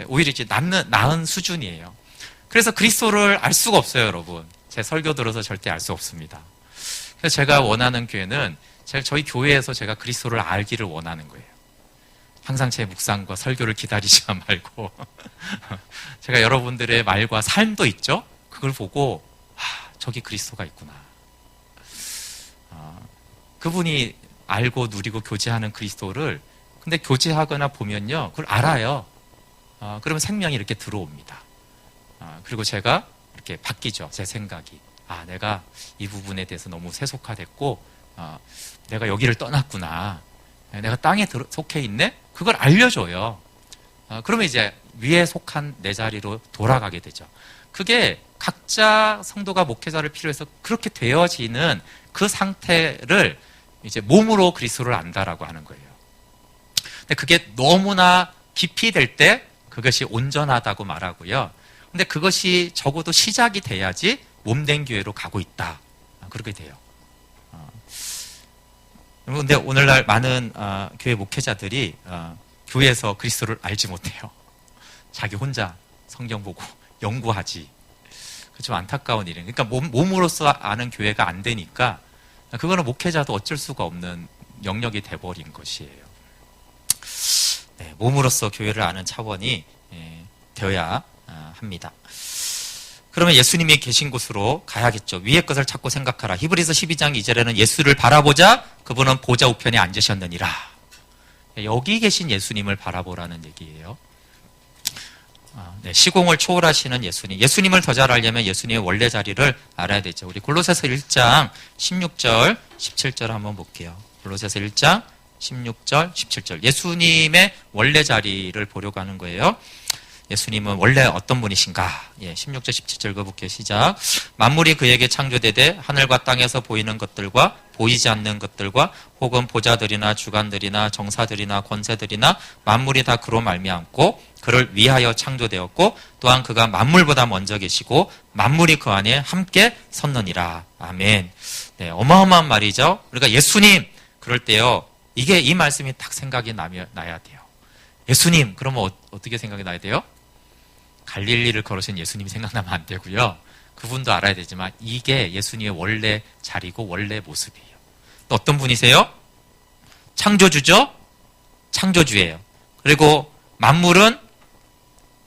오히려 이제 나은 수준이에요. 그래서 그리스도를 알 수가 없어요, 여러분. 제 설교 들어서 절대 알 수 없습니다. 그래서 제가 원하는 교회는 저희 교회에서 제가 그리스도를 알기를 원하는 거예요. 항상 제 묵상과 설교를 기다리지 말고 제가 여러분들의 말과 삶도 있죠? 그걸 보고 저기 그리스도가 있구나. 그분이 알고 누리고 교제하는 그리스도를 근데 교제하거나 보면요, 그걸 알아요. 그러면 생명이 이렇게 들어옵니다. 그리고 제가 이렇게 바뀌죠, 제 생각이. 내가 이 부분에 대해서 너무 세속화됐고, 내가 여기를 떠났구나. 내가 땅에 속해 있네? 그걸 알려줘요. 그러면 이제 위에 속한 내 자리로 돌아가게 되죠. 그게 각자 성도가 목회자를 필요해서 그렇게 되어지는 그 상태를 이제 몸으로 그리스도를 안다라고 하는 거예요. 근데 그게 너무나 깊이 될 때 그것이 온전하다고 말하고요. 근데 그것이 적어도 시작이 돼야지 몸된 교회로 가고 있다. 그렇게 돼요. 그런데 오늘날 많은 교회 목회자들이 교회에서 그리스도를 알지 못해요. 자기 혼자 성경 보고 연구하지. 좀 안타까운 일이에요. 그러니까 몸으로서 아는 교회가 안 되니까 그거는 목회자도 어쩔 수가 없는 영역이 돼버린 것이에요. 몸으로서 교회를 아는 차원이 되어야 합니다. 그러면 예수님이 계신 곳으로 가야겠죠. 위의 것을 찾고 생각하라. 히브리서 12장 2절에는 예수를 바라보자 그분은 보좌 우편에 앉으셨느니라. 여기 계신 예수님을 바라보라는 얘기예요. 시공을 초월하시는 예수님. 예수님을 더 잘 알려면 예수님의 원래 자리를 알아야 되죠. 우리 골로새서 1장 16절 17절 한번 볼게요. 골로새서 1장 16절 17절. 예수님의 원래 자리를 보려고 하는 거예요. 예수님은 원래 어떤 분이신가? 16절 17절 볼게요. 시작. 만물이 그에게 창조되되 하늘과 땅에서 보이는 것들과 보이지 않는 것들과 혹은 보좌들이나 주관들이나 정사들이나 권세들이나 만물이 다 그로 말미암고 그를 위하여 창조되었고 또한 그가 만물보다 먼저 계시고 만물이 그 안에 함께 섰느니라. 아멘. 어마어마한 말이죠. 그러니까 예수님 그럴 때요. 이 말씀이 딱 생각이 나야 돼요. 예수님 그러면 어떻게 생각이 나야 돼요? 갈릴리를 걸으신 예수님이 생각나면 안 되고요. 그분도 알아야 되지만 이게 예수님의 원래 자리고 원래 모습이에요. 또 어떤 분이세요? 창조주죠? 창조주예요. 그리고 만물은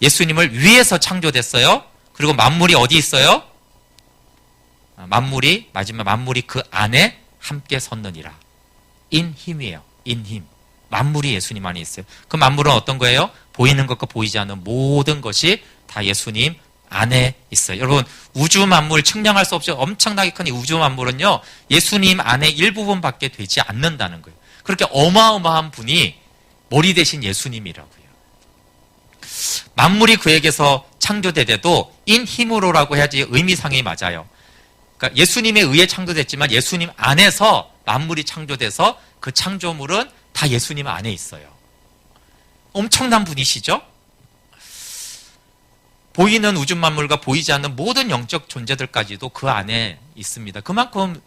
예수님을 위해서 창조됐어요. 그리고 만물이 어디 있어요? 마지막 만물이 그 안에 함께 섰느니라. in him이에요. in him. 만물이 예수님 안에 있어요. 그 만물은 어떤 거예요? 보이는 것과 보이지 않는 모든 것이 다 예수님 안에 있어요. 여러분 우주 만물 측량할 수 없이 엄청나게 큰 이 우주 만물은요. 예수님 안에 일부분밖에 되지 않는다는 거예요. 그렇게 어마어마한 분이 머리 대신 예수님이라고요. 만물이 그에게서 창조되대도 in 힘으로라고 해야지 의미상이 맞아요. 그러니까 예수님에 의해 창조됐지만 예수님 안에서 만물이 창조돼서 그 창조물은 다 예수님 안에 있어요. 엄청난 분이시죠? 보이는 우주 만물과 보이지 않는 모든 영적 존재들까지도 그 안에 있습니다. 그만큼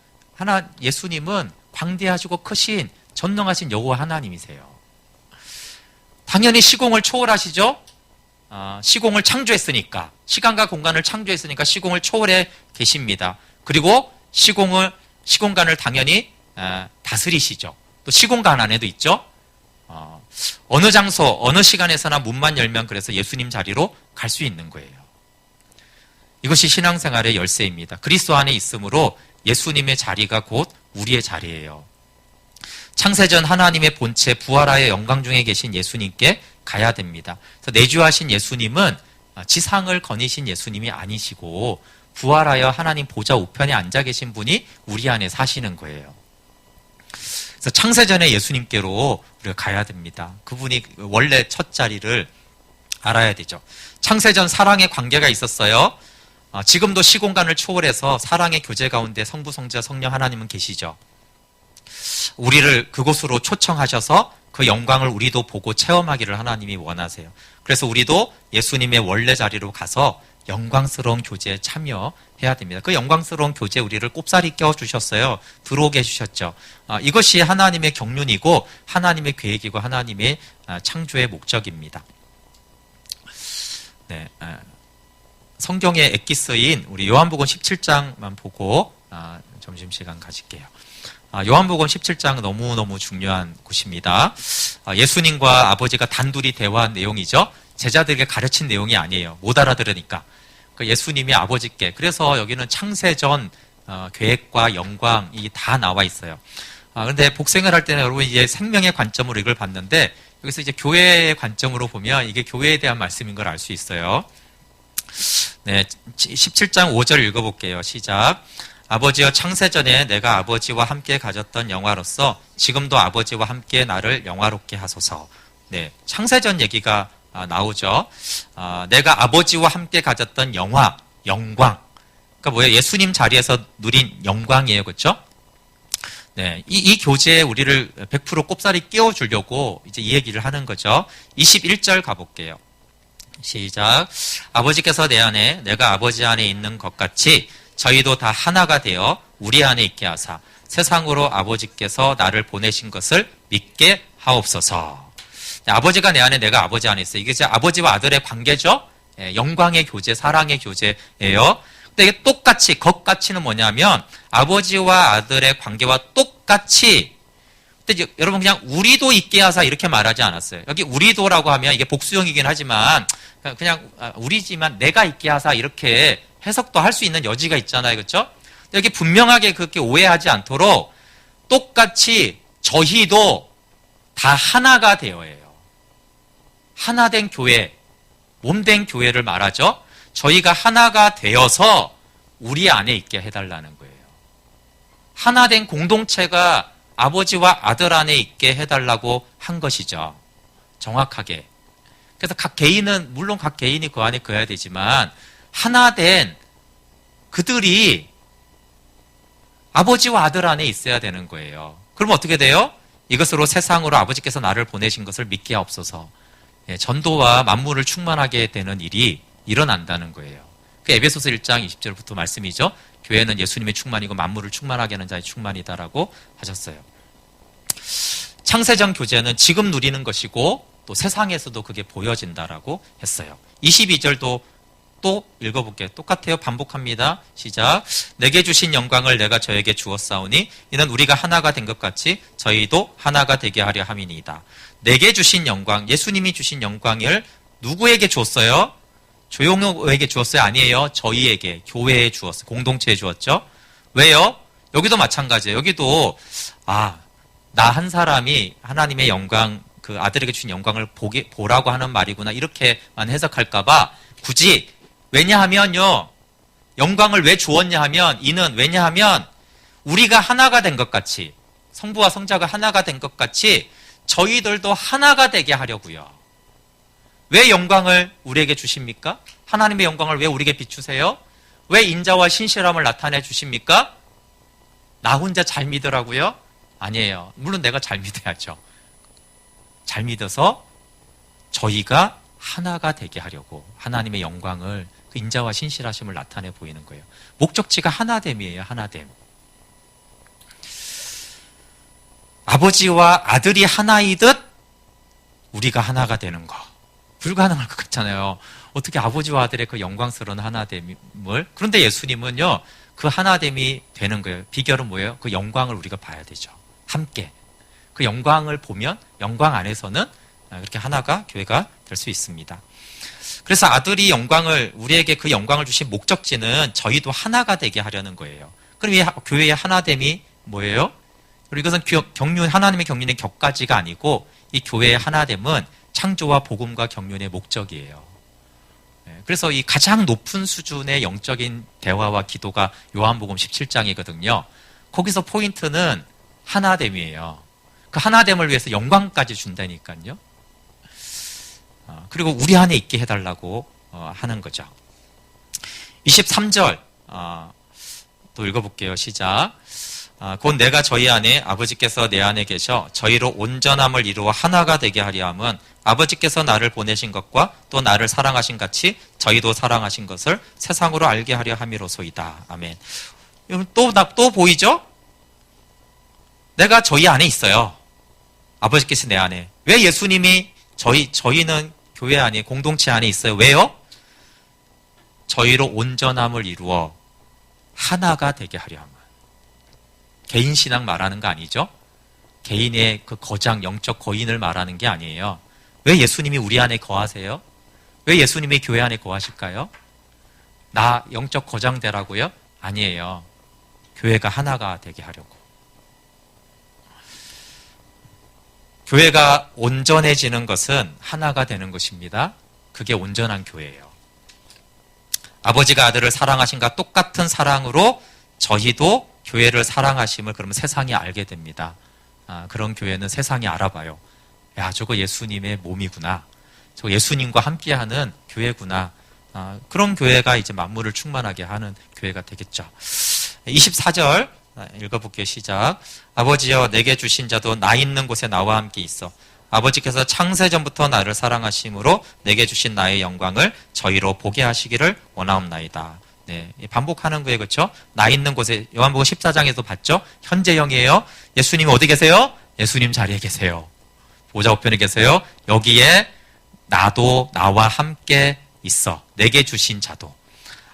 예수님은 광대하시고 크신 전능하신 여호와 하나님이세요. 당연히 시공을 초월하시죠? 시공을 창조했으니까, 시간과 공간을 창조했으니까 시공을 초월해 계십니다. 그리고 시공간을 당연히 다스리시죠. 또 시공간 안에도 있죠. 어느 장소, 어느 시간에서나 문만 열면 그래서 예수님 자리로 갈 수 있는 거예요. 이것이 신앙생활의 열쇠입니다. 그리스도 안에 있으므로 예수님의 자리가 곧 우리의 자리예요. 창세전 하나님의 본체 부활하여 영광 중에 계신 예수님께 가야 됩니다. 그래서 내주하신 예수님은 지상을 거니신 예수님이 아니시고 부활하여 하나님 보좌 우편에 앉아 계신 분이 우리 안에 사시는 거예요. 그래서 창세전에 예수님께로 우리가 가야 됩니다. 그분이 원래 첫 자리를 알아야 되죠. 창세전 사랑의 관계가 있었어요. 지금도 시공간을 초월해서 사랑의 교제 가운데 성부, 성자, 성령 하나님은 계시죠. 우리를 그곳으로 초청하셔서 그 영광을 우리도 보고 체험하기를 하나님이 원하세요. 그래서 우리도 예수님의 원래 자리로 가서 영광스러운 교제에 참여해야 됩니다. 그 영광스러운 교제에 우리를 꼽사리 껴주셨어요. 들어오게 해주셨죠. 이것이 하나님의 경륜이고 하나님의 계획이고 하나님의 창조의 목적입니다. 네, 성경의 엑기스인 우리 요한복음 17장만 보고 점심시간 가질게요. 요한복음 17장 너무너무 중요한 곳입니다. 예수님과 아버지가 단둘이 대화한 내용이죠. 제자들에게 가르친 내용이 아니에요. 못 알아들으니까. 예수님이 아버지께. 그래서 여기는 창세전 계획과 영광이 다 나와 있어요. 그런데 복생을 할 때는 여러분 이제 생명의 관점으로 이걸 봤는데 여기서 이제 교회의 관점으로 보면 이게 교회에 대한 말씀인 걸 알 수 있어요. 네, 17장 5절 읽어볼게요. 시작. 아버지여 창세전에 내가 아버지와 함께 가졌던 영화로서 지금도 아버지와 함께 나를 영화롭게 하소서. 네, 창세전 얘기가 나오죠. 내가 아버지와 함께 가졌던 영광. 그러니까 뭐예요? 예수님 자리에서 누린 영광이에요. 그렇죠? 네, 이 교제에 우리를 100% 꼽사리 끼워주려고 이제 이 얘기를 하는 거죠. 21절 가볼게요. 시작. 아버지께서 내 안에 내가 아버지 안에 있는 것 같이 저희도 다 하나가 되어 우리 안에 있게 하사 세상으로 아버지께서 나를 보내신 것을 믿게 하옵소서. 아버지가 내 안에 내가 아버지 안에 있어요. 이게 이제 아버지와 아들의 관계죠. 영광의 교제, 사랑의 교제예요. 근데 이게 똑같이, 것같이는 뭐냐면 아버지와 아들의 관계와 똑같이. 근데 이제 여러분 그냥 우리도 있게 하사 이렇게 말하지 않았어요. 여기 우리도라고 하면 이게 복수형이긴 하지만 그냥 우리지만 내가 있게 하사 이렇게 해석도 할 수 있는 여지가 있잖아요. 그렇죠? 여기 분명하게 그렇게 오해하지 않도록 똑같이 저희도 다 하나가 되어예요. 하나된 교회, 몸된 교회를 말하죠. 저희가 하나가 되어서 우리 안에 있게 해달라는 거예요. 하나된 공동체가 아버지와 아들 안에 있게 해달라고 한 것이죠. 정확하게. 그래서 각 개인은 물론 각 개인이 그 안에 거해야 되지만 하나된 그들이 아버지와 아들 안에 있어야 되는 거예요. 그러면 어떻게 돼요? 이것으로 세상으로 아버지께서 나를 보내신 것을 믿게 하옵소서. 전도와 만물을 충만하게 되는 일이 일어난다는 거예요. 그 에베소서 1장 20절부터 말씀이죠. 교회는 예수님의 충만이고 만물을 충만하게 하는 자의 충만이다라고 하셨어요. 창세전 교제는 지금 누리는 것이고 또 세상에서도 그게 보여진다라고 했어요. 22절도 또 읽어볼게요. 똑같아요. 반복합니다. 시작. 내게 주신 영광을 내가 저에게 주었사오니 이는 우리가 하나가 된 것 같이 저희도 하나가 되게 하려 함이니이다. 내게 주신 영광, 예수님이 주신 영광을 누구에게 줬어요? 조용호에게 주었어요? 아니에요. 저희에게, 교회에 주었어요. 공동체에 주었죠. 왜요? 여기도 마찬가지예요. 여기도 나 한 사람이 하나님의 영광, 그 아들에게 주신 영광을 보라고 하는 말이구나 이렇게만 해석할까봐 굳이 왜냐하면요. 영광을 왜 주었냐 하면 이는 왜냐하면 우리가 하나가 된 것 같이 성부와 성자가 하나가 된 것 같이 저희들도 하나가 되게 하려고요. 왜 영광을 우리에게 주십니까? 하나님의 영광을 왜 우리에게 비추세요? 왜 인자와 신실함을 나타내 주십니까? 나 혼자 잘 믿으라고요? 아니에요. 물론 내가 잘 믿어야죠. 잘 믿어서 저희가 하나가 되게 하려고 하나님의 영광을 그 인자와 신실하심을 나타내 보이는 거예요. 목적지가 하나됨이에요. 하나됨. 아버지와 아들이 하나이듯 우리가 하나가 되는 거. 불가능할 것 같잖아요. 어떻게 아버지와 아들의 그 영광스러운 하나됨을. 그런데 예수님은요. 그 하나됨이 되는 거예요. 비결은 뭐예요? 그 영광을 우리가 봐야 되죠. 함께. 그 영광을 보면 영광 안에서는 그렇게 하나가 교회가 될 수 있습니다. 그래서 아들이 우리에게 그 영광을 주신 목적지는 저희도 하나가 되게 하려는 거예요. 그럼 이 교회의 하나됨이 뭐예요? 그리고 이것은 하나님의 경륜의 격가지가 아니고 이 교회의 하나됨은 창조와 복음과 경륜의 목적이에요. 그래서 이 가장 높은 수준의 영적인 대화와 기도가 요한복음 17장이거든요. 거기서 포인트는 하나됨이에요. 그 하나됨을 위해서 영광까지 준다니까요. 그리고 우리 안에 있게 해달라고 하는 거죠. 23절 또 읽어볼게요. 시작. 곧 내가 저희 안에 아버지께서 내 안에 계셔 저희로 온전함을 이루어 하나가 되게 하려 함은 아버지께서 나를 보내신 것과 또 나를 사랑하신 같이 저희도 사랑하신 것을 세상으로 알게 하려 함이로소이다. 아멘. 또 보이죠? 내가 저희 안에 있어요. 아버지께서 내 안에. 왜 예수님이 저희는 교회 안에, 공동체 안에 있어요? 왜요? 저희로 온전함을 이루어 하나가 되게 하려 함. 개인 신앙 말하는 거 아니죠? 개인의 그 거장, 영적 거인을 말하는 게 아니에요. 왜 예수님이 우리 안에 거하세요? 왜 예수님이 교회 안에 거하실까요? 나 영적 거장 되라고요? 아니에요. 교회가 하나가 되게 하려고. 교회가 온전해지는 것은 하나가 되는 것입니다. 그게 온전한 교회예요. 아버지가 아들을 사랑하신가 똑같은 사랑으로 저희도 교회를 사랑하심을 그러면 세상이 알게 됩니다. 그런 교회는 세상이 알아봐요. 야, 저거 예수님의 몸이구나. 저거 예수님과 함께하는 교회구나. 그런 교회가 이제 만물을 충만하게 하는 교회가 되겠죠. 24절 읽어볼게요. 시작. 아버지여, 내게 주신 자도 나 있는 곳에 나와 함께 있어. 아버지께서 창세전부터 나를 사랑하심으로 내게 주신 나의 영광을 저희로 보게 하시기를 원하옵나이다. 네, 반복하는 거예요. 그렇죠? 나 있는 곳에, 요한복음 14장에도 봤죠? 현재형이에요. 예수님이 어디 계세요? 예수님 자리에 계세요. 보좌 우편에 계세요. 여기에 나도 나와 함께 있어. 내게 주신 자도.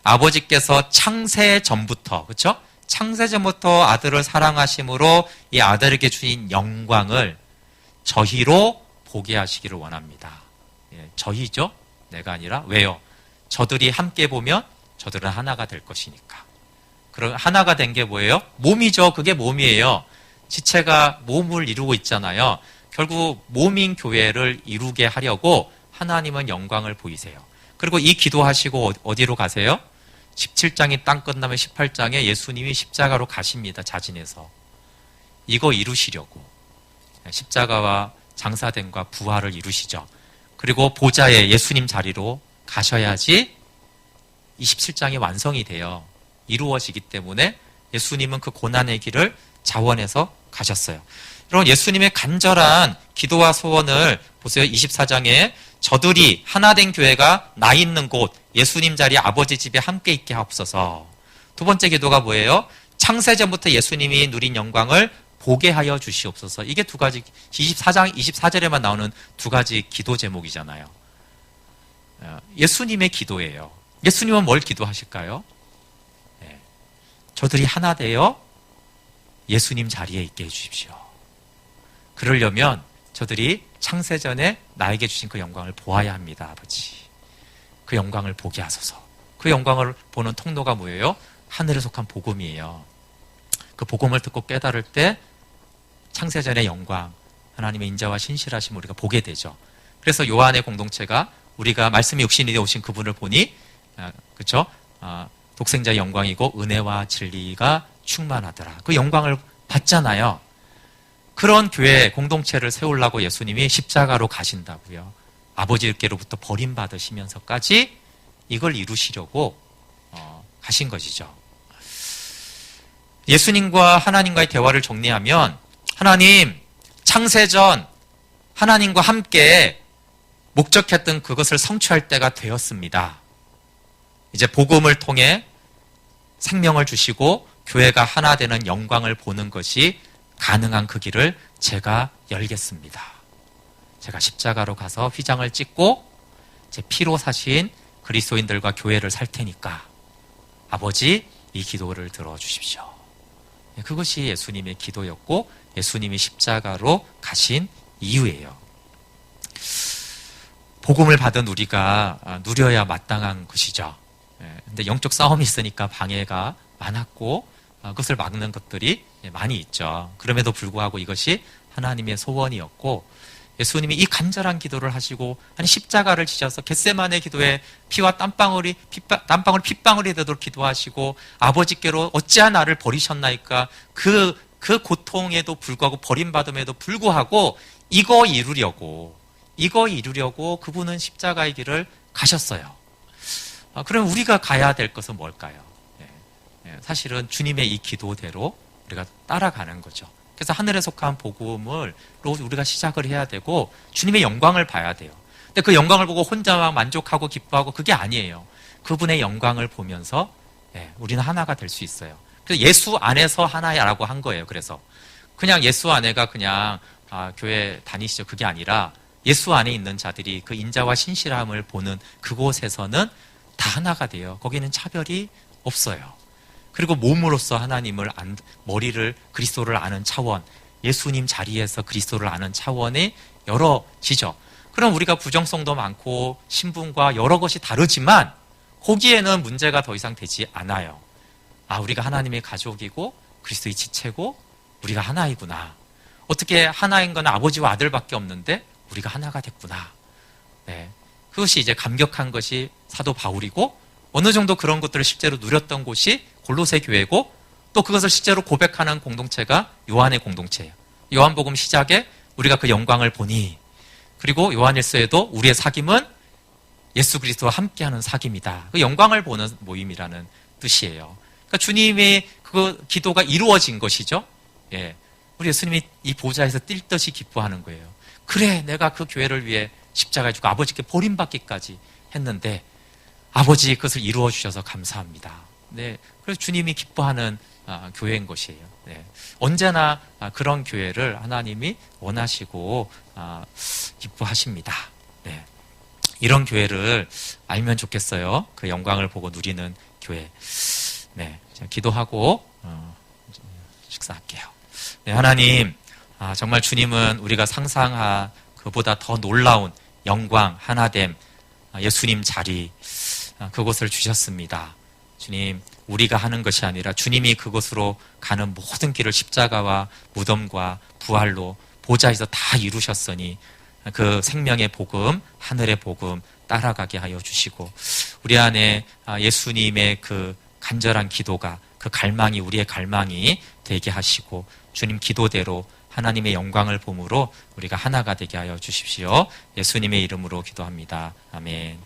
아버지께서 창세 전부터, 그렇죠? 창세 전부터 아들을 사랑하심으로 이 아들에게 주신 영광을 저희로 보게 하시기를 원합니다. 예, 저희죠? 내가 아니라. 왜요? 저들이 함께 보면 저들은 하나가 될 것이니까. 그럼 하나가 된 게 뭐예요? 몸이죠. 그게 몸이에요. 지체가 몸을 이루고 있잖아요. 결국 몸인 교회를 이루게 하려고 하나님은 영광을 보이세요. 그리고 이 기도하시고 어디로 가세요? 17장이 딱 끝나면 18장에 예수님이 십자가로 가십니다. 자진해서. 이거 이루시려고. 십자가와 장사됨과 부활을 이루시죠. 그리고 보좌에 예수님 자리로 가셔야지 27장이 완성이 돼요. 이루어지기 때문에 예수님은 그 고난의 길을 자원해서 가셨어요. 여러분, 예수님의 간절한 기도와 소원을 보세요. 24장에 저들이 하나된 교회가 나 있는 곳, 예수님 자리 아버지 집에 함께 있게 하옵소서. 두 번째 기도가 뭐예요? 창세전부터 예수님이 누린 영광을 보게 하여 주시옵소서. 이게 두 가지, 24장 24절에만 나오는 두 가지 기도 제목이잖아요. 예수님의 기도예요. 예수님은 뭘 기도하실까요? 네. 저들이 하나 되어 예수님 자리에 있게 해주십시오. 그러려면 저들이 창세전에 나에게 주신 그 영광을 보아야 합니다. 아버지. 그 영광을 보게 하소서. 그 영광을 보는 통로가 뭐예요? 하늘에 속한 복음이에요. 그 복음을 듣고 깨달을 때 창세전의 영광, 하나님의 인자와 신실하심을 우리가 보게 되죠. 그래서 요한의 공동체가 우리가 말씀이 육신이 되어 오신 그분을 보니, 그렇죠? 독생자의 영광이고 은혜와 진리가 충만하더라. 그 영광을 받잖아요. 그런 교회 공동체를 세우려고 예수님이 십자가로 가신다고요. 아버지께로부터 버림받으시면서까지 이걸 이루시려고 가신 것이죠. 예수님과 하나님과의 대화를 정리하면, 하나님, 창세전 하나님과 함께 목적했던 그것을 성취할 때가 되었습니다. 이제 복음을 통해 생명을 주시고 교회가 하나 되는 영광을 보는 것이 가능한 그 길을 제가 열겠습니다. 제가 십자가로 가서 휘장을 찍고 제 피로 사신 그리스도인들과 교회를 살 테니까 아버지, 이 기도를 들어주십시오. 그것이 예수님의 기도였고 예수님이 십자가로 가신 이유예요. 복음을 받은 우리가 누려야 마땅한 것이죠. 근데 영적 싸움이 있으니까 방해가 많았고 그것을 막는 것들이 많이 있죠. 그럼에도 불구하고 이것이 하나님의 소원이었고, 예수님이 이 간절한 기도를 하시고 십자가를 지셔서 겟세마네 기도에 피와 땀방울이 핏방울이 되도록 기도하시고, 아버지께로 어찌하 나를 버리셨나이까, 그 고통에도 불구하고 버림받음에도 불구하고 이거 이루려고 그분은 십자가의 길을 가셨어요. 그럼 우리가 가야 될 것은 뭘까요? 사실은 주님의 이 기도대로 우리가 따라가는 거죠. 그래서 하늘에 속한 복음으로 우리가 시작을 해야 되고 주님의 영광을 봐야 돼요. 근데 그 영광을 보고 혼자 만족하고 기뻐하고 그게 아니에요. 그분의 영광을 보면서 우리는 하나가 될 수 있어요. 그래서 예수 안에서 하나야라고 한 거예요. 그래서 그냥 예수 안에가 그냥 교회 다니시죠. 그게 아니라 예수 안에 있는 자들이 그 인자와 신실함을 보는 그곳에서는 다 하나가 돼요. 거기는 차별이 없어요. 그리고 몸으로서 하나님을 머리를 그리스도를 아는 차원, 예수님 자리에서 그리스도를 아는 차원이 열어지죠. 그럼 우리가 부정성도 많고 신분과 여러 것이 다르지만 거기에는 문제가 더 이상 되지 않아요. 우리가 하나님의 가족이고 그리스도의 지체고 우리가 하나이구나. 어떻게 하나인 건 아버지와 아들밖에 없는데 우리가 하나가 됐구나. 그것이 이제 감격한 것이 사도 바울이고 어느 정도 그런 것들을 실제로 누렸던 곳이 골로새 교회고 또 그것을 실제로 고백하는 공동체가 요한의 공동체예요. 요한복음 시작에 우리가 그 영광을 보니 그리고 요한일서에도 우리의 사귐은 예수 그리스도와 함께하는 사귐이다. 그 영광을 보는 모임이라는 뜻이에요. 그러니까 주님의 그 기도가 이루어진 것이죠. 우리 예수님이 이 보좌에서 뛸 듯이 기뻐하는 거예요. 그래, 내가 그 교회를 위해 십자가에 죽고 아버지께 버림받기까지 했는데 아버지 그것을 이루어 주셔서 감사합니다. 그래서 주님이 기뻐하는 교회인 것이에요. 언제나 그런 교회를 하나님이 원하시고 기뻐하십니다. 이런 교회를 알면 좋겠어요. 그 영광을 보고 누리는 교회. 제가 기도하고 식사할게요. 하나님, 정말 주님은 우리가 상상한 그보다 더 놀라운 영광, 하나됨, 예수님 자리, 그곳을 주셨습니다. 주님, 우리가 하는 것이 아니라 주님이 그곳으로 가는 모든 길을 십자가와 무덤과 부활로 보좌에서 다 이루셨으니 그 생명의 복음, 하늘의 복음 따라가게 하여 주시고 우리 안에 예수님의 그 간절한 기도가 그 갈망이 우리의 갈망이 되게 하시고 주님 기도대로 하나님의 영광을 봄으로 우리가 하나가 되게 하여 주십시오. 예수님의 이름으로 기도합니다. 아멘.